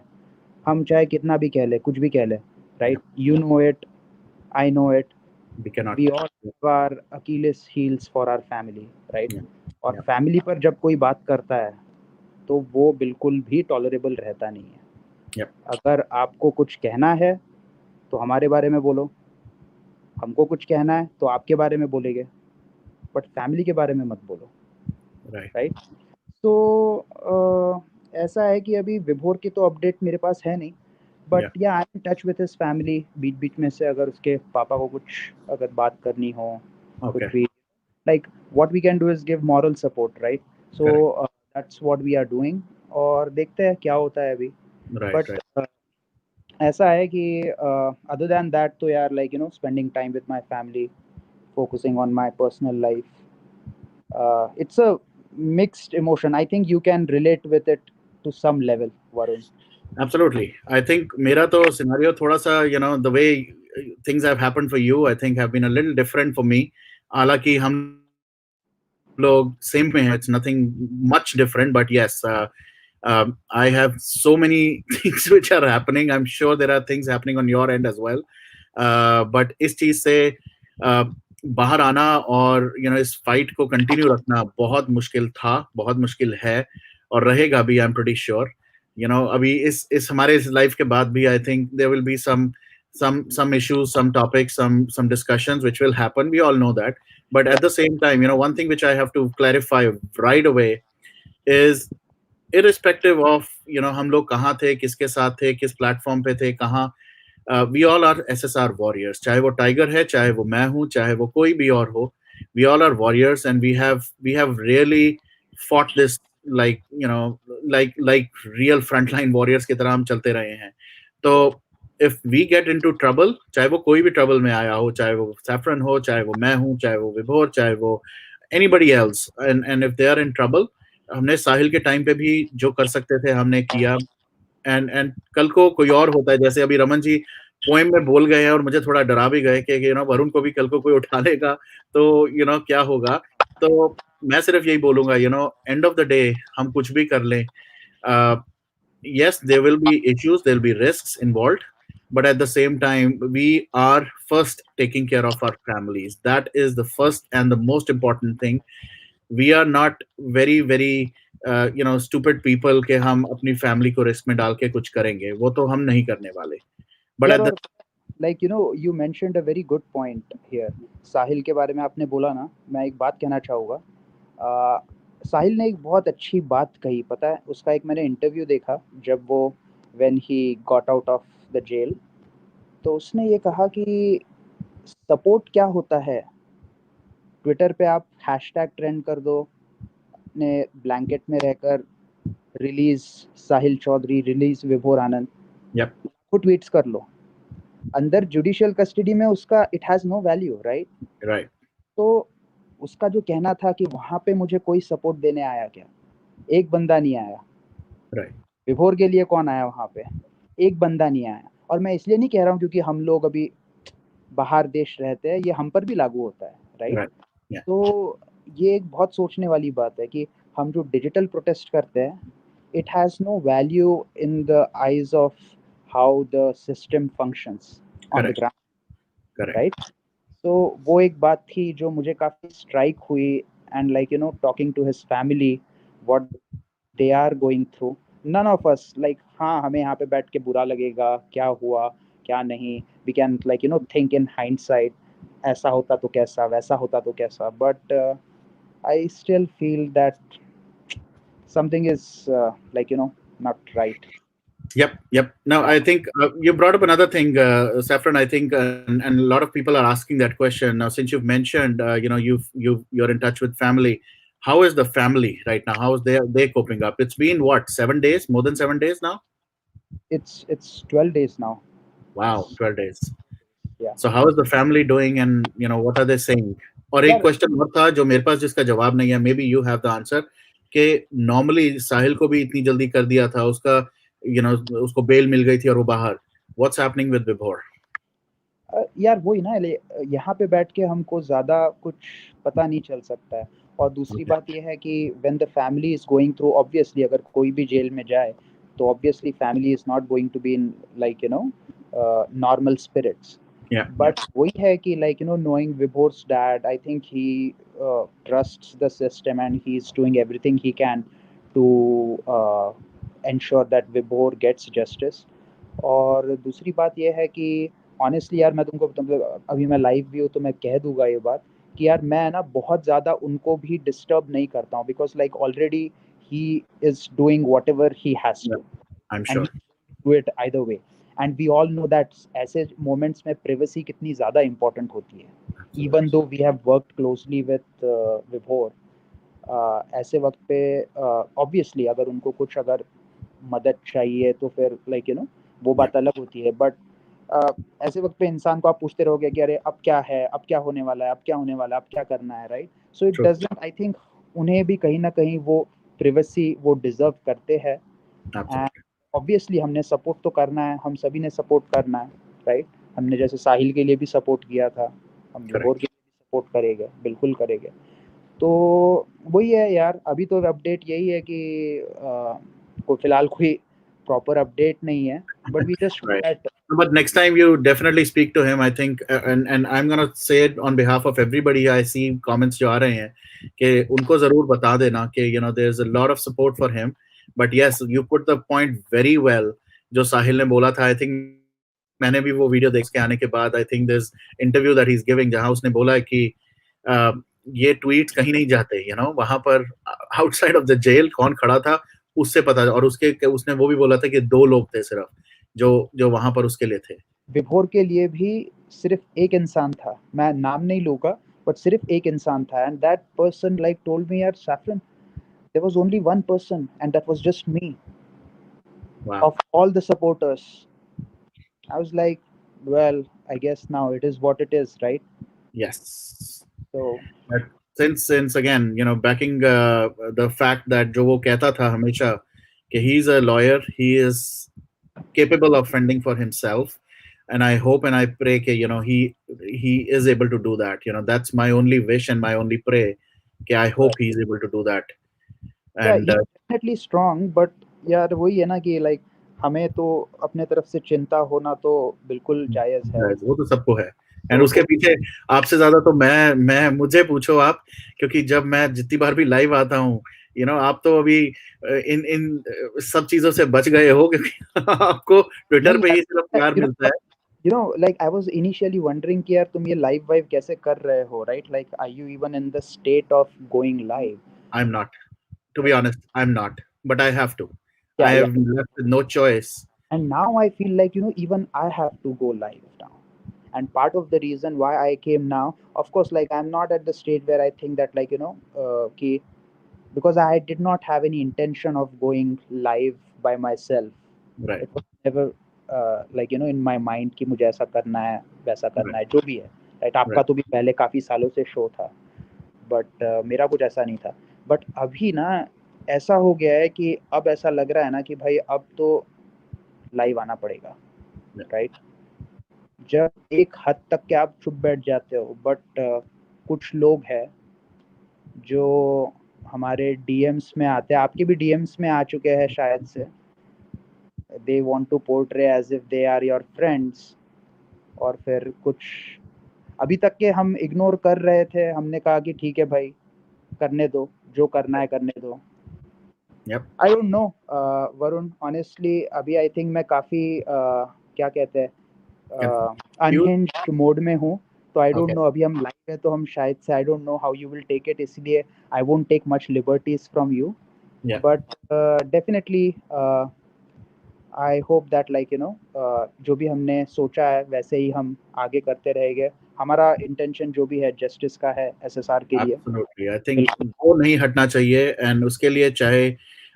हम चाहे कितना भी कह ले, कुछ भी कह ले, right? You know it, I know it. We cannot. We all have our Achilles heels for our family, right? Yeah. और Yeah. फैमिली पर जब कोई बात करता है तो वो बिल्कुल भी टॉलरेबल रहता नहीं है. Yep. अगर आपको कुछ कहना है तो हमारे बारे में बोलो, हमको कुछ कहना है तो आपके बारे में बोलेंगे, बट फैमिली के बारे में मत बोलो, Right. राइट? तो ऐसा है कि अभी विभोर की तो अपडेट मेरे पास है नहीं, बट या I am touch with his family. बीच बीच में से अगर उसके पापा को कुछ अगर बात करनी हो, कुछ भी, like what we can do is give moral support, right? So that's what we are doing, और देखते हैं क्या होता है अभी. Right. बट ऐसा है कि अदर देन दैट तो यार like spending time with my family, focusing on my personal life, it's a mixed emotion. I think you can relate with it to some level, Varun. Absolutely. I think मेरा तो scenario थोड़ा सा the way things have happened for you, I think have been a little different for me. हालांकि हम लोग same में हैं, it's nothing much different, but yes, I have so many things which are happening. I'm sure there are things happening on your end as well. But इस चीज से बाहर आना और इस फाइट को कंटिन्यू रखना बहुत मुश्किल था, बहुत मुश्किल है और रहेगा भी. I am pretty sure. अभी इस हमारे इस लाइफ के बाद भी I think there will be some issues, some topics, some discussions which will happen. We all know that. But at the same time, one thing which I have to clarify right away is irrespective of हम लोग कहाँ थे, किसके साथ थे, किस platform पे थे, कहाँ, we all are SSR warriors. चाहे वो टाइगर है, चाहे वो मैं हूँ, चाहे वो कोई भी और हो, we all are warriors and we have really fought this like like real frontline warriors की तरह हम चलते रहे हैं. तो if we get into trouble, चाहे वो कोई भी trouble में आया हो, चाहे वो Saffron हो, चाहे वो मैं हूँ, चाहे वो विभोर, चाहे वो anybody else, and if they are in trouble, हमने साहिल के टाइम पे भी जो कर सकते थे हमने किया. एंड कल को कोई और होता है, जैसे अभी रमन जी पोएम में बोल गए हैं और मुझे थोड़ा डरा भी गए कि वरुण को भी कल को कोई उठा लेगा तो क्या होगा. तो मैं सिर्फ यही बोलूंगा, एंड ऑफ द डे हम कुछ भी कर लें, yes, there will be issues, there will be risks involved, but at the same time we are first taking care of our families. That is the first and the most important thing. We are not very stupid people के हम अपनी family को risk में डाल के कुछ करेंगे, वो तो हम नहीं करने वाले. बट यार, और like you mentioned a very good point here. साहिल के बारे में आपने बोला ना, मैं एक बात कहना चाहूँगा. साहिल ने एक बहुत अच्छी बात कही, पता है? उसका एक मैंने इंटरव्यू देखा जब वो when he got out of the jail, तो उसने ये कहा कि सपोर्ट क्या होता है. ट्विटर पे आप हैशटैग ट्रेंड कर दो, अपने ब्लैंकेट में रहकर रिलीज साहिल चौधरी, रिलीज विभोर आनंद, yep, ट्वीट्स कर लो, अंदर जुडिशियल कस्टडी में उसका it has no value, right? Right. तो उसका जो कहना था कि वहां पे मुझे कोई सपोर्ट देने आया क्या? एक बंदा नहीं आया. राइट. विभोर के लिए कौन आया वहां पे? एक बंदा नहीं आया. और मैं इसलिए नहीं कह रहा हूँ क्योंकि हम लोग अभी बाहर देश रहते हैं, ये हम पर भी लागू होता है, राइट? तो ये एक बहुत सोचने वाली बात है कि हम जो डिजिटल प्रोटेस्ट करते हैं, it has no value in the eyes of how the system functions on the ground, right? तो वो एक बात थी जो मुझे काफी स्ट्राइक हुई. And like talking to his family, what they are going through, none of us like, हाँ हमें यहाँ पे बैठ के बुरा लगेगा, क्या हुआ क्या नहीं, we can like think in hindsight, ऐसा होता तो कैसा, वैसा होता तो कैसा. But I still feel that something is like not right. Yep. Now, I think you brought up another thing, Saffron. I think, and a lot of people are asking that question now. Since you've mentioned, you're in touch with family. How is the family right now? How is they coping up? It's been what, 7 days? More than 7 days now? It's 12 days now. Wow, 12 days. Yeah. So how is the family doing, and what are they saying? और एक question और था जो मेरे पास जिसका जवाब नहीं है, may be you have the answer, कि नॉर्मली साहिल को भी इतनी जल्दी कर दिया था, उसका उसको बेल मिल गई थी और वो बाहर. व्हाट्स हैपनिंग विद विभोर? यार वही ना, यहाँ पे बैठ के हमको ज़्यादा कुछ पता नहीं चल सकता है। और दूसरी Okay. बात ये है कि when the family is going through, obviously अगर कोई भी जेल में जाए तो obviously family is not going to be in like normal spirits. Yeah. But वही है कि knowing Vibhor's dad, I think he trusts the system and he's doing everything he can to ensure that Vibhor gets justice. और दूसरी बात ये है कि honestly यार, मैं तुमको मतलब अभी मैं लाइव भी हूँ तो मैं कह दूंगा ये बात कि यार मैं ना बहुत ज़्यादा उनको भी डिस्टर्ब नहीं करता हूँ, because like already he is doing whatever he has Yeah. To I'm and sure. Do it either way. And we all know that ऐसे मोमेंट्स में प्रिवेसी कितनी ज़्यादा इंपॉर्टेंट होती है। Absolutely. Even though we have worked closely with Vibhor, ऐसे वक्त पे obviously अगर उनको कुछ अगर मदद चाहिए तो फिर वो बात अलग होती है। बट ऐसे वक्त पे इंसान को आप पूछते रहोगे कि अरे अब क्या है, अब क्या होने वाला है, अब क्या होने वाला है, अब क्या करना है, right? So it True. Doesn't, I think उन्हें भी कहीं ना कहीं वो प्रिवेसी वो डिजर्व करते हैं। And Absolutely. ऑब्वियसली हमने सपोर्ट तो करना है, हम सभी ने सपोर्ट करना है, राइट? हमने जैसे साहिल के लिए भी सपोर्ट किया था, हम विभोर के लिए भी सपोर्ट करेंगे, बिल्कुल करेंगे। तो वही है यार, अभी तो अपडेट यही है कि कोई फिलहाल कोई प्रॉपर अपडेट नहीं है, but we just Right. That. But next time you definitely speak to him, I think, and I'm gonna say it on behalf of everybody. I see comments जो आ रहे हैं कि उनको जरूर बता देना कि there's a lot of support for him. But yes, you put the point very well. जो साहिल ने बोला था, I think मैंने भी वो वीडियो देख के आने के बाद, I think there's interview that he's giving जहाँ उसने बोला है कि ये ट्वीट्स कहीं नहीं जाते, वहां पर आउटसाइड ऑफ द जेल कौन खड़ा था उससे पता, और उसने वो भी बोला था कि 2 लोग थे सिर्फ जो जो वहां पर उसके लिए थे। विभोर के लिए भी सिर्फ एक इंसान था, मैं नाम नहीं लूंगा, बट सिर्फ एक इंसान था, and that person like told me यार saffron, there was only one person and that was just me Wow. of all the supporters. I was like, well, I guess now it is what it is, right? Yes. So But since again, backing the fact that जो वो कहता था हमेशा कि he is a lawyer, he is capable of fending for himself, and I hope and I pray कि he is able to do that. That's my only wish and my only pray कि I hope he is able to do that. yeah, And he's definitely strong, but यार वही है ना कि like हमें तो अपने तरफ से चिंता होना तो बिल्कुल जायज है। वो तो सबको है, एंड तो उसके पीछे आपसे ज्यादा तो मैं मुझे पूछो आप, क्योंकि जब मैं जितनी बार भी लाइव आता हूँ, आप तो अभी इन इन सब चीजों से बच गए हो, क्योंकि आपको ट्विटर पे ही सिर्फ प्यार मिलता है। like I was initially wondering कि यार तुम ये लाइव वाइव कैसे कर रहे हो, right? Like are you even in the state of going live? I'm not, to be honest, I'm not, but I have to. Yeah, I yeah. have left with no choice. And now I feel like even I have to go live now. And part of the reason why I came now, of course, like I'm not at the stage where I think that like कि because I did not have any intention of going live by myself. Right. It was never like in my mind कि मुझे ऐसा करना है, वैसा करना है, जो भी है, राइट? आपका Right. तो भी पहले काफ़ी सालों से शो था, बट मेरा कुछ ऐसा नहीं था। बट अभी ना ऐसा हो गया है कि अब ऐसा लग रहा है ना कि भाई अब तो लाइव आना पड़ेगा, राइट? जब एक हद तक के आप चुप बैठ जाते हो, बट कुछ लोग हैं जो हमारे डीएम्स में आते हैं, आपके भी डीएम्स में आ चुके हैं शायद से, they want to portray as if they are your friends, और फिर कुछ अभी तक के हम इग्नोर कर रहे थे, हमने कहा कि ठीक है भाई करने दो, जो करना है करने दो। Yep. I don't no Varun, honestly अभी आई थिंक मैं काफ़ी क्या कहते हैं अनहिंज्ड मोड में हूँ, तो आई डोंट Okay. नो, अभी हम लाइव है तो हम शायद से I don't know how you will take it, इसलिए I won't take much liberties from you, Yeah. But definitely I hope that like जो भी हमने सोचा है वैसे ही हम आगे करते रहेंगे। हमारा इंटेंशन जो भी है जस्टिस का है एसएसआर के लिए। Absolutely. I think वो नहीं हटना चाहिए, and उसके लिए चाहे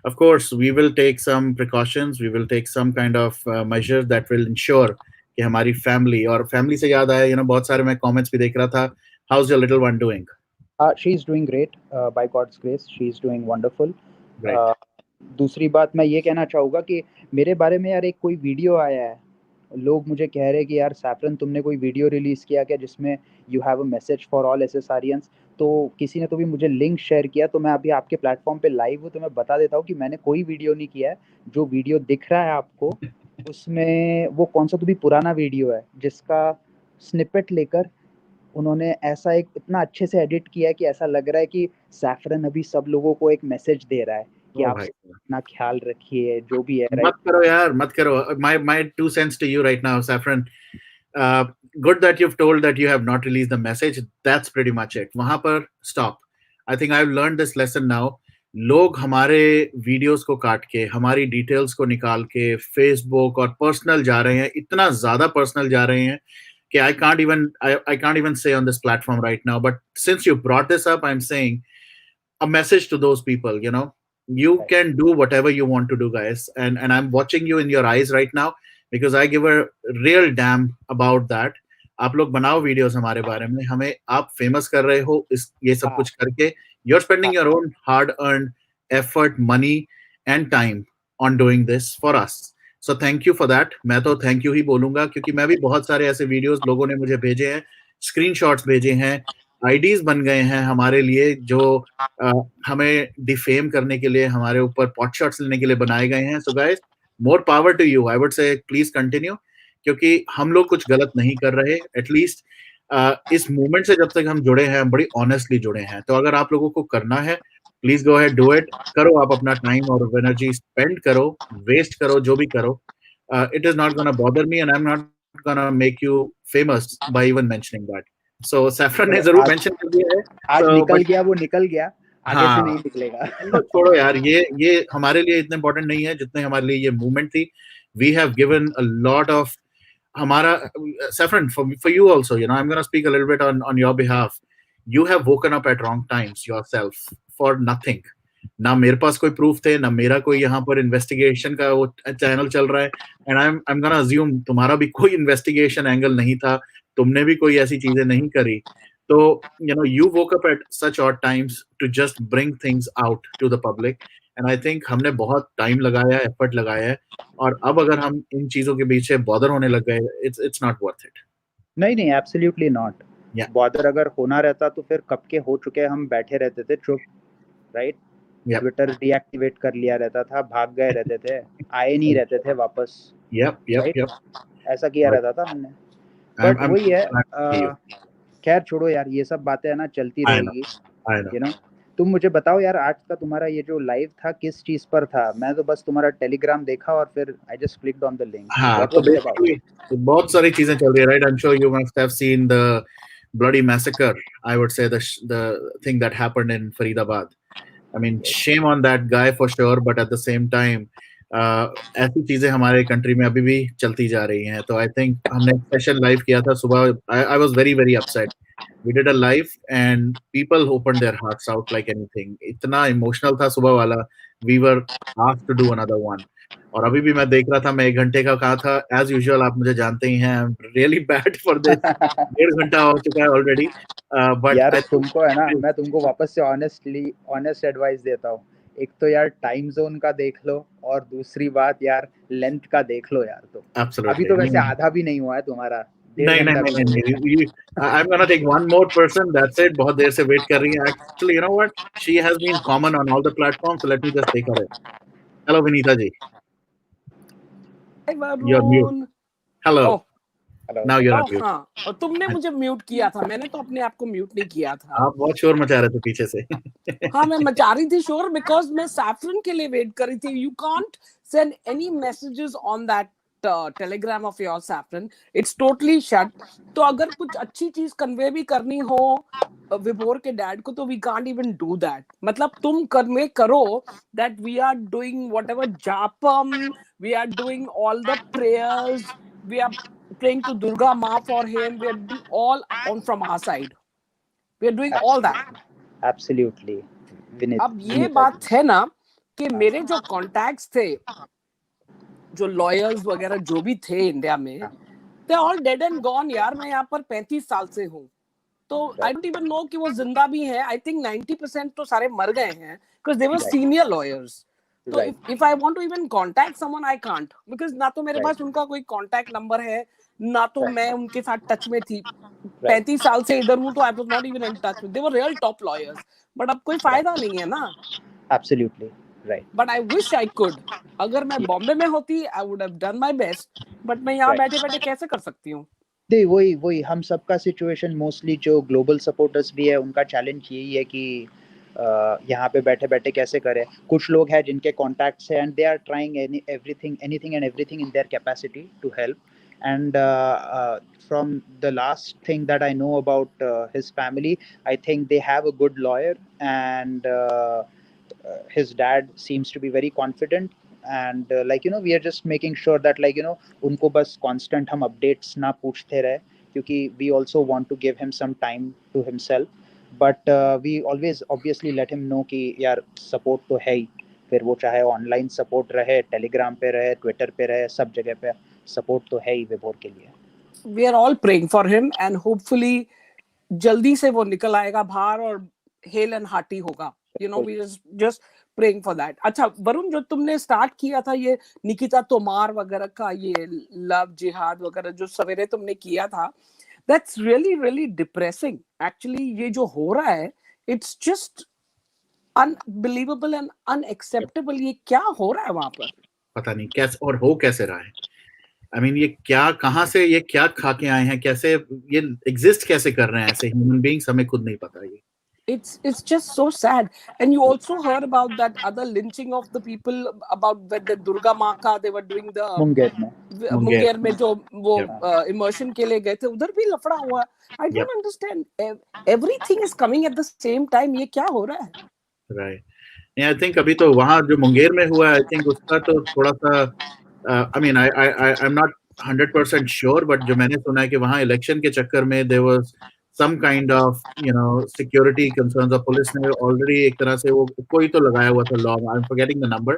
of course we will take some precautions, we will take some kind of measures that will ensure कि हमारी फैमिली, और फैमिली से याद आया, बहुत सारे मैं कमेंट्स भी देख रहा था, how's your little one doing? She is doing great, by God's grace she is doing wonderful. Great. दूसरी बात मैं ये कहना चाहूँगा कि मेरे बारे में यार एक कोई वीडियो आया है लोग मुझे कह रहे कि यार सैफरन तुमने कोई वीडियो रिलीज किया क्या जिसमें you have a message for all एसएसआरियंस। तो किसी ने तो भी मुझे लिंक शेयर किया, तो मैं अभी आपके प्लेटफॉर्म पे लाइव हूँ, तो मैं बता देता हूँ कि मैंने कोई वीडियो नहीं किया है। जो वीडियो दिख रहा है आपको उसमें वो कौन सा तो भी पुराना वीडियो है जिसका स्निपेट लेकर उन्होंने ऐसा एक इतना अच्छे से एडिट किया है कि ऐसा लग रहा है कि सैफरन अभी सब लोगों को एक मैसेज दे रहा है कि ओ आप भाई अपना ख्याल रखिए जो भी है, मत राइट। करो यार, मत करो. My 2 cents to you right now, Saffron. uh, Good that you've told that you have not released the message. That's pretty much it. वहां पर stop. I think I've learned this lesson now. लोग हमारे videos को काट के, हमारी details को निकाल के फेसबुक और पर्सनल जा रहे हैं, इतना ज्यादा पर्सनल जा रहे हैं कि I can't even say on this platform right now. But since you brought this up, I'm saying a message to those people. You can do whatever you want to do, guys, and I'm watching you in your eyes right now because I give a real damn about that. आप लोग बनाओ videos हमारे बारे में, हमें आप famous कर रहे हो इस ये सब हाँ कुछ करके. You're spending your own hard earned effort, money and time on doing this for us. So thank you for that. मैं तो थैंक यू ही बोलूंगा क्योंकि मैं भी बहुत सारे ऐसे वीडियोस लोगों ने मुझे भेजे हैं, स्क्रीनशॉट्स भेजे हैं, आईडीज बन गए हैं हमारे लिए जो अ, हमें डिफेम करने के लिए, हमारे ऊपर पॉट शॉट्स लेने के लिए बनाए गए हैं. So guys, more power to you. I would say please continue क्योंकि हम लोग कुछ गलत नहीं कर रहे. एटलीस्ट इस मूवमेंट से जब तक हम जुड़े हैं, हम बड़ी ऑनेस्टली जुड़े हैं. तो अगर आप लोगों को करना है, please go ahead, do it. करो, आप अपना टाइम और एनर्जी स्पेंड करो, वेस्ट करो, जो भी करो. It is not gonna bother me and I am not gonna make you famous bye even mentioning that. So saffron ने जरूर आज मेंशन कर दिया है. आज So, निकल but गया, वो निकल गया, आगे से नहीं हाँ, निकलेगा। चलो छोड़ो यार, ये हमारे लिए इतना इंपॉर्टेंट नहीं है जितने हमारे लिए ये मूवमेंट थी. We have given a lot of हमारा. Saffron, for you also, I'm going to speak a little bit on your behalf. You have woken up at wrong times yourself for nothing. ना मेरे पास कोई proof थे, ना मेरा कोई यहाँ पर इन्वेस्टिगेशन का वो चैनल चल रहा है. And I am gonna assume तुम्हारा भी कोई इन्वेस्टिगेशन एंगल नहीं था, तुमने भी कोई ऐसी चीजें नहीं करी. तो you woke up at such odd times to just bring things out to the public. And I think हमने बहुत टाइम लगाया, एफर्ट लगाया है. और अब अगर हम इन चीजों के पीछे बॉदर होने लग गए, इट्स नॉट वर्थ इट. नहीं नहीं, एब्सोल्युटली नॉट. Yeah. बॉदर अगर होना रहता तो फिर कब के हो चुके, हम बैठे रहते थे चुप, राइट. Yep. ट्विटर डीएक्टिवेट कर लिया रहता था, भाग गए रहते थे, आए नहीं रहते थे वापस, Yep. राइट. ऐसा किया But रहता था हमने. बट I'm वही है, glad you. खैर छोड़ो यार, ये सब बातें है ना चलती I know. रहेगी, I know. You know. तुम मुझे बताओ यार, आज का तुम्हारा ये जो लाइव था किस चीज पर था? मैं तो बस तुम्हारा टेलीग्राम देखा और फिर I just clicked on the link. हाँ, व्हाट तो वाज इट अबाउट? बेसिकली बहुत सारी चीजें चल रही है, right. I am sure you must have seen the bloody massacre. I would say the thing that happened in Faridabad. I mean, shame on that guy for sure, but at the same time, ऐसी चीजें हमारे country में अभी भी चलती जा रही हैं. तो आई थिंक हमने एक सेशन लाइव किया था सुबह. I was very very upset. We did a live and people opened their hearts out like anything. इतना इमोशनल था सुबह वाला. We were asked to do another one. और अभी भी मैं देख रहा था, मैं 1 घंटे का कहा था. एज यूजुअल आप मुझे जानते ही हैं, आई am really bad for this. 1.5 घंटा हो चुका है ऑलरेडी. बट यार आई तुमको है ना, मैं तुमको वापस से ऑनेस्ट एडवाइस देता हूँ. एक तो यार टाइम जोन का देख लो, और दूसरी बात यार लेंथ का देख लो यार. तो अभी एब्सोल्युटली तो वैसे आधा भी नहीं हुआ है तुम्हारा, 1.5 नहीं घंटा नहीं भी नहीं नहीं हुआ. नहीं. I am gonna take one more person, that's it. बहुत देर से वेट कर रही है. Actually you know what, she has been common on all the platforms, so let me just take her. Hello Vinita ji. Hi you are mute. Varun. Hello. Oh hello. Now you are oh mute. हाँ, और तुमने मुझे mute किया था, मैंने तो अपने आप को म्यूट नहीं किया था. आप बहुत शोर मचा रहे थे पीछे से. हाँ, मैं मचा रही थी शोर बिकॉज मैं सैफरन के लिए वेट कर रही थी. You can't send any messages on that Telegram of your saffron, it's totally shut. तो अगर कुछ अच्छी चीज कन्वे भी करनी हो विभोर के डैड को, तो we can't even do that. मतलब तुम कन्वे करो that we are doing whatever japam, we are doing all the prayers, we are praying to Durga Ma for him, we are doing all on from our side, we are doing all that. Absolutely. Vineet, अब ये बात है ना कि मेरे जो contacts थे, जो लॉयर्स वगैरह जो भी थे इंडिया में, they all dead and gone यार. मैं यहाँ पर 35 साल से हूँ, तो आई डोंट इवन नो कि वो जिंदा भी है. आई थिंक 90% तो सारे मर गए हैं because they were senior lawyers. तो if I want to even contact someone, I can't, because ना तो मेरे पास उनका कोई contact number है, ना तो मैं उनके साथ टच में थी. 35 साल से इधर हूँ, तो I was not even in touch with. They were real top lawyers, but अब कोई फायदा नहीं है ना. Absolutely right. But I wish I could. अगर मैं बॉम्बे में होती, I would have done my best. But मैं यहाँ बैठे बैठे कैसे कर सकती हूँ? वही हम सबका सिचुएशन, मोस्टली जो ग्लोबल सपोर्टर्स भी है, उनका चैलेंज यही है कि यहाँ पे बैठे बैठे कैसे करें. कुछ लोग हैं जिनके कॉन्टैक्ट्स है, and they are trying anything and everything in their capacity to help. And from the last thing that I know about his family, I think they have a good lawyer, and his dad seems to be very confident. And we are just making sure that उनको बस constant हम updates ना पूछते रहे, क्योंकि we also want to give him some time to himself. But we always obviously let him know कि यार support तो है ही, फिर वो चाहे ऑनलाइन सपोर्ट रहे, टेलीग्राम पे रहे, ट्विटर पे रहे, सब जगह पे सपोर्ट तो है ही विभोर के लिए. We are all praying for him, and hopefully जल्दी से वो निकल आएगा बाहर और हेल एंड हार्टी होगा. We just praying for that. अच्छा वरुण, जो तुमने स्टार्ट किया था ये निकिता तोमार वगैरह का ये लव जिहाद वगैरह जो सवेरे तुमने किया था, that's really depressing. Actually ये जो हो रहा है, it's just unbelievable and unacceptable. ये क्या हो रहा है वहां पर? पता नहीं कैसे और हो कैसे रहा है. I mean, ये क्या, कहाँ से ये क्या खा के आए हैं, कैसे ये एग्जिस्ट कैसे कर रहे हैं ऐसे ह्यूमन बीइंग्स, हमें खुद नहीं पता. ये it's just so sad. And you also heard about that other lynching of the people about the Durga Maka, they were doing the Munger में जो वो immersion के लिए गए थे, उधर भी लफड़ा हुआ. I don't understand. Everything is coming at the same time. ये क्या हो रहा है? Right. Yeah, I think अभी तो वहाँ जो मुंगेर में हुआ, I think उसका तो थोड़ा सा I mean I'm not 100% sure, but जो मैंने सुना है कि वहाँ इलेक्शन के चक्कर में there was some kind of security concerns, और पुलिस ने already एक तरह से वो कोई तो लगाया हुआ था law, I'm forgetting the number,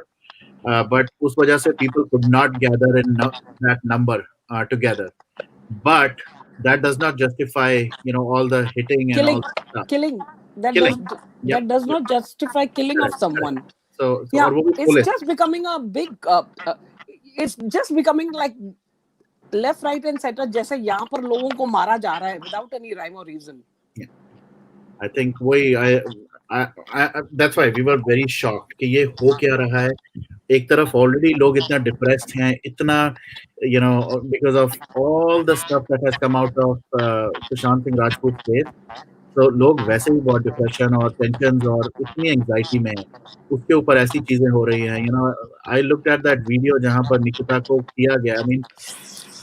but उस वजह से people could not gather in that number together. But that does not justify all the hitting and all that stuff. Killing. That does not justify killing of someone. So yeah, it's just becoming a big it's just becoming like left, right and center, जैसे यहाँ पर लोगों को मारा जा रहा है without any rhyme or reason. Yeah. I think that's why we were very shocked कि ये हो क्या रहा है. एक तरफ already लोग इतना depressed हैं, इतना because of all the stuff that has come out of Sushant Singh Rajput's case. So लोग वैसे ही बहुत डिप्रेशन और टेंशन और इतनी एंजाइटी में, उसके ऊपर ऐसी चीजें हो रही हैं. I looked at that video जहाँ पर निकिता को किया गया. I mean,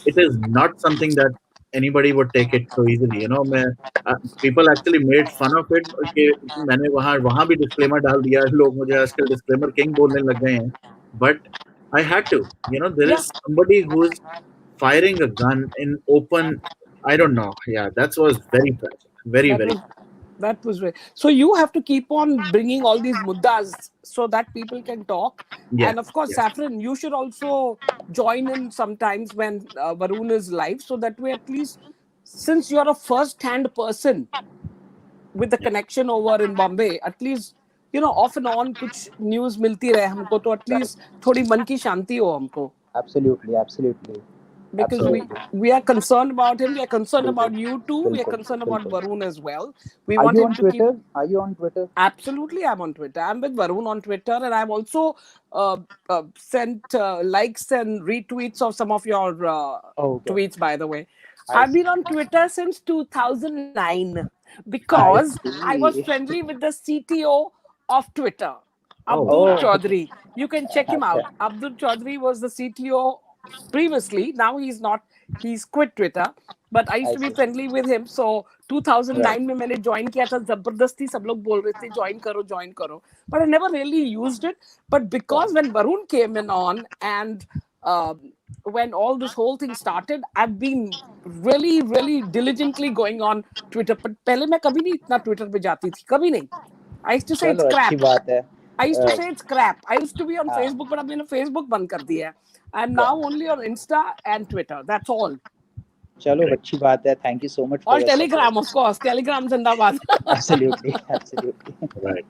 it is not something that anybody would take it so easily. People actually made fun of it. कि मैंने वहाँ भी disclaimer डाल दिया. लोग मुझे आजकल disclaimer king बोलने लग गए हैं. But I had to. There is somebody who's firing a gun in open. I don't know. Yeah, that was very tragic. That was very. So you have to keep on bringing all these muddas so that people can talk. Yes, and of course, Saffron, you should also join in sometimes when Varun is live, so that way at least, since you're a first-hand person with the connection over in Bombay, at least off and on कुछ news मिलती रहे हमको, तो at least थोड़ी मन की शांति हो हमको. Absolutely. Because we are concerned about him, we are concerned about you too, we are concerned about Varun as well. We want him to keep... Are you on Twitter? Absolutely, I'm on Twitter. I'm with Varun on Twitter, and I've also sent likes and retweets of some of your tweets, by the way. I've been on Twitter since 2009 because I was friendly with the CTO of Twitter, Abdul Chaudhary. You can check him out. Abdul Chaudhary was the CTO previously. Now he's not. He's quit Twitter. But I used to be friendly with him. So 2009 में मैंने join किया था. जबरदस्ती सब लोग बोल रहे थे join करो. But I never really used it. But because when Varun came in on and when all this whole thing started, I've been really diligently going on Twitter. But पहले मैं कभी नहीं इतना Twitter पे जाती थी. कभी नहीं. I used to say it's crap. I used to say it's crap. I used to be on Facebook, but मैंने Facebook बंद कर दिया है. I'm now only on Insta and Twitter. That's all. चलो अच्छी बात है. Thank you so much. और Telegram, of course. Telegram जिंदाबाद. Absolutely. Right.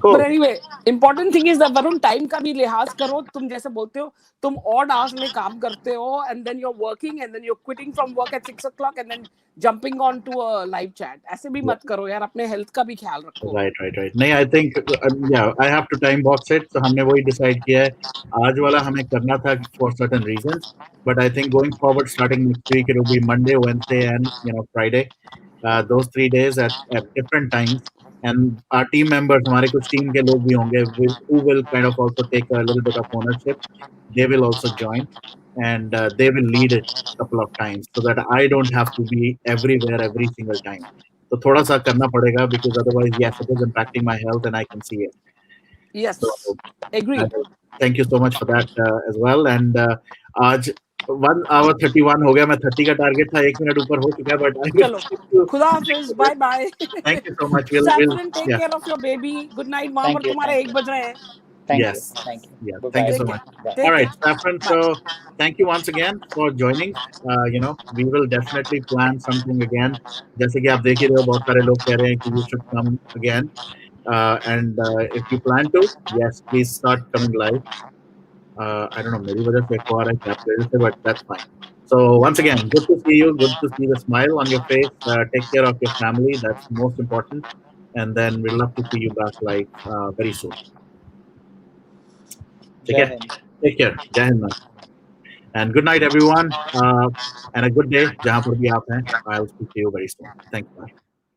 But anyway, important thing is Varun time का भी लिहाज करो. तुम जैसे बोलते हो तुम ऑड आवर्स में काम करते हो and then you are working and then you are quitting from work at 6 o'clock and then jumping on to a live chat. ऐसे भी मत करो यार, अपने हेल्थ का भी ख्याल रखो. राइट. नहीं, I think I have to time box it. तो हमने वही डिसाइड किया है. आज वाला हमें करना था for certain reasons, but I think going forward starting next week it will be Monday, Wednesday and Friday. Those 3 days at different times, and our team members, हमारे कुछ टीम के लोग भी होंगे who will kind of also take a little bit of ownership. They will also join, and they will lead it a couple of times so that I don't have to be everywhere every single time. तो थोड़ा सा करना पड़ेगा because otherwise, yes, it is impacting my health and I can see it. Yes, So, agreed. thank you so much for that as well. And आज 1 hour 31 हो गया. मैं 30 का टारगेट था, 1 मिनट ऊपर हो चुका है, but I will चलो, stick to खुदा हाफिज, bye bye. Thank you so much. We'll Saffron, take yeah. care of your baby. Good night. वहां पर Thank you. तुम्हारे Thank 1 you. बज रहे हैं. Thank you. Yes. Thank you. Yeah. Bye Thank you bye. so Take much. care. Bye. All Take right, care. Saffron. Bye. So thank you once again for joining. We will definitely plan something again. जैसे कि आप देख ही रहे हो, बहुत सारे लोग कह रहे हैं कि you should come again. And if you plan to, yes, please start coming live. I don't know, मेरी वजह से एक और है क्या आपकी वजह से, but that's fine. So once again, good to see you. Good to see the smile on your face. Take care of your family. That's most important. And then we'd love to see you back live very soon. Take Jai care. Hind. Take care. Jai Hind, man. And good night, everyone. And a good day. जहाँ पर भी आप हैं. I'll speak to you very soon. Thanks. Bye.